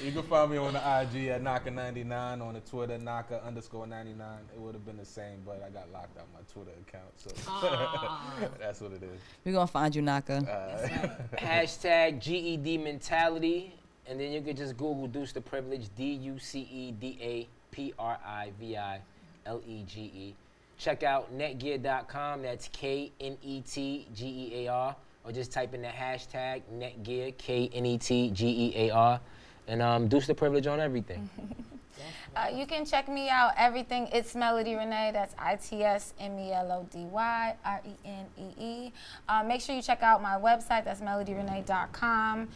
[SPEAKER 12] You can find me on the IG at Naka99, on the Twitter Naka_99. It would have been the same, but I got locked out my Twitter account, so that's what it is.
[SPEAKER 7] We're gonna find you, Naka.
[SPEAKER 9] Hashtag GED mentality, and then you could just Google Deuce the Privilege, DUCEDAPRIVILEGE. Check out netgear.com. That's KNETGEAR, or just type in the hashtag netgear KNETGEAR, and Deuce the Privilege on everything.
[SPEAKER 10] You can check me out. Everything. It's Melody Renee. That's ITSMELODYRENEE. Make sure you check out my website. That's melodyrenee.com.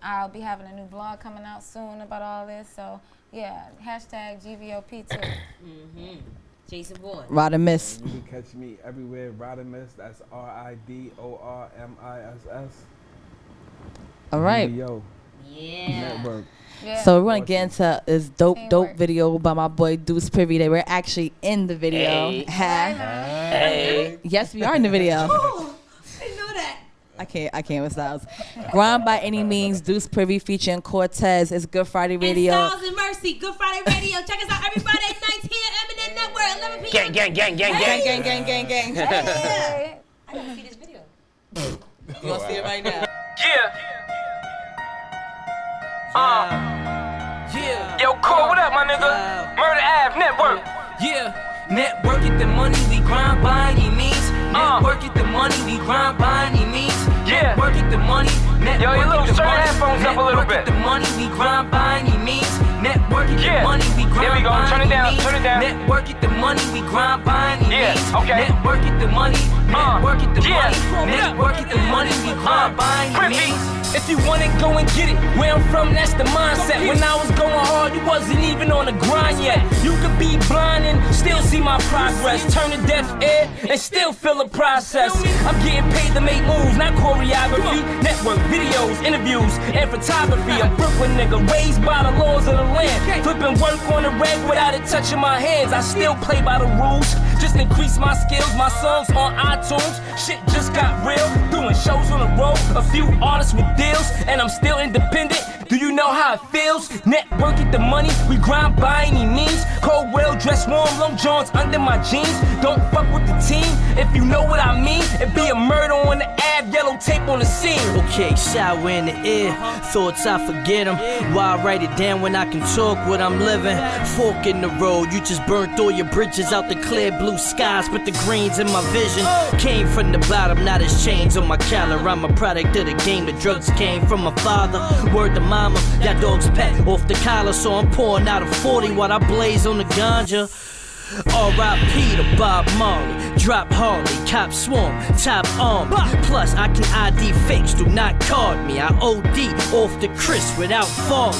[SPEAKER 10] I'll be having a new blog coming out soon about all this. So yeah, hashtag GVOP too.
[SPEAKER 8] Jason Bourne.
[SPEAKER 7] Rodimus.
[SPEAKER 11] You can catch me everywhere. Rodimus. That's RIDORMISS.
[SPEAKER 7] All right.
[SPEAKER 11] Video
[SPEAKER 8] Yeah.
[SPEAKER 11] Network.
[SPEAKER 10] Yeah.
[SPEAKER 7] So we're gonna get into this dope
[SPEAKER 10] Teamwork.
[SPEAKER 7] video by my boy Deuce Privy. That we're actually in the video.
[SPEAKER 9] Hey.
[SPEAKER 7] Hey. Yes, we are in the video.
[SPEAKER 8] Oh, I didn't know that.
[SPEAKER 7] I can't with Styles. Grind by any means. Deuce Privy featuring Cortez. It's Good Friday Radio.
[SPEAKER 8] And Styles and Mercy. Good Friday Radio. Check us out every Friday nights here, Eminent Network, 11 p.m.
[SPEAKER 9] Gang.
[SPEAKER 7] Gang.
[SPEAKER 10] Hey.
[SPEAKER 8] I gotta see this video.
[SPEAKER 7] You wanna see it right now?
[SPEAKER 1] Yeah. Yo, Cole, what up, my nigga? Murder Ave Network. Yeah. Network it, the money we grind by any means. Network it, the money we grind by any means. Yeah. Network it, the money. Yo, you little turn your headphones up a little bit. The money we grind by any means. Network it, the money we grind by any means. Turn it down. Network it, the money we grind by any means. Okay. Network it, the money. Network it, the money. Network it, the money we grind by any means. If you want it, go and get it. Where I'm from, that's the mindset. When I was going hard, you wasn't even on the grind yet. You could be blind and still see my progress. Turn a deaf ear and still feel the process. I'm getting paid to make moves, not choreography. Network, videos, interviews, and photography. A Brooklyn nigga raised by the laws of the land. Flipping work on the reg without it touching my hands. I still play by the rules, just increase my skills. My songs on
[SPEAKER 14] cartoons. Shit just got real. Doing shows on the road, a few artists with deals, and I'm still independent. Do you know how it feels? Network get the money, we grind by any means. Cold, well dressed, warm, long johns under my jeans. Don't fuck with the team, if you know what I mean. It be a murder on the ab, yellow tape on the scene.
[SPEAKER 15] Okay, sour in the air, thoughts I forget them. Why write it down when I can talk what I'm living? Fork in the road, you just burnt all your bridges out the clear blue skies, but the green's in my vision. Came from the bottom, now there's chains on my collar. I'm a product of the game, the drugs came from my father. Word to mama, that dog's pet off the collar, so I'm pouring out a 40 while I blaze on the ganja. R.I.P. to Bob Marley, drop Harley, cop swarm, top arm. Plus I can ID fakes, do not card me. I OD off the Chris without falling.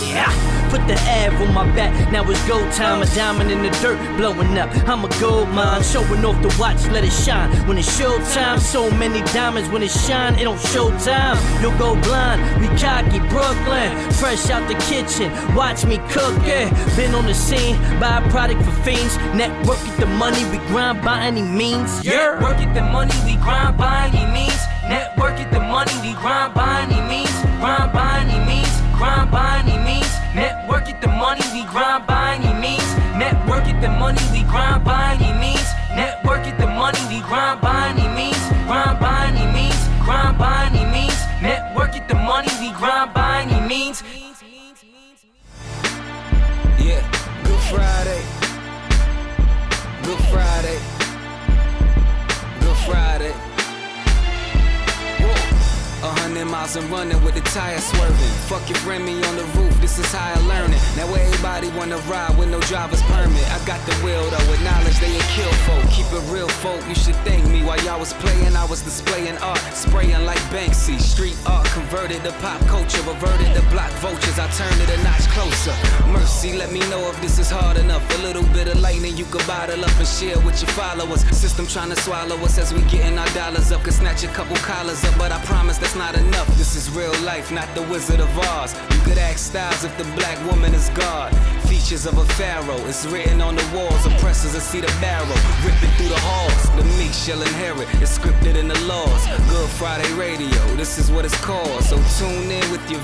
[SPEAKER 15] Put the Av on my back, now it's go time. A diamond in the dirt, blowing up. I'm a gold mine, showing off the watch, let it shine. When it's showtime, so many diamonds. When it shine, it don't show time. You'll go blind, we cocky, Brooklyn. Fresh out the kitchen, watch me cook, yeah. Been on the scene, buy a product for fiends. Network it the money, we grind by any means. Yeah.
[SPEAKER 14] Network it the money, we grind by any means. Network it the money, we grind by any means. Grind by any means, grind by any means. Network it the money, we grind by any means. Network it the money, we grind by any means. Network it the money, we grind by any means. Grind by any means, grind by any means. Network it the money, we grind by any means.
[SPEAKER 1] Yeah, Good Friday. Good Friday. Good Friday. 100 miles and running with the tires swerving. Fuck your friend me on the roof, this is how I learn it. Now everybody wanna ride with no driver's permit. I got the will though, with knowledge they ain't kill folk. Keep it real folk, you should thank me. While y'all was playing, I was displaying art. Spraying like Banksy, street art converted to pop culture. Reverted to block vultures, I turned it a notch closer. Mercy, let me know if this is hard enough. A little bit of lightning you could bottle up and share with your followers. System trying to swallow us as we getting our dollars up. Could snatch a couple collars up, but I promise that's not enough. This is real life, not the Wizard of Oz. You could ask Styles if the black woman is God. Features of a pharaoh, it's written on the walls. Oppressors will see the barrel, ripping through the halls. The meek shall inherit, it's scripted in the laws. Good Friday radio, this is what it's called. So tune in with your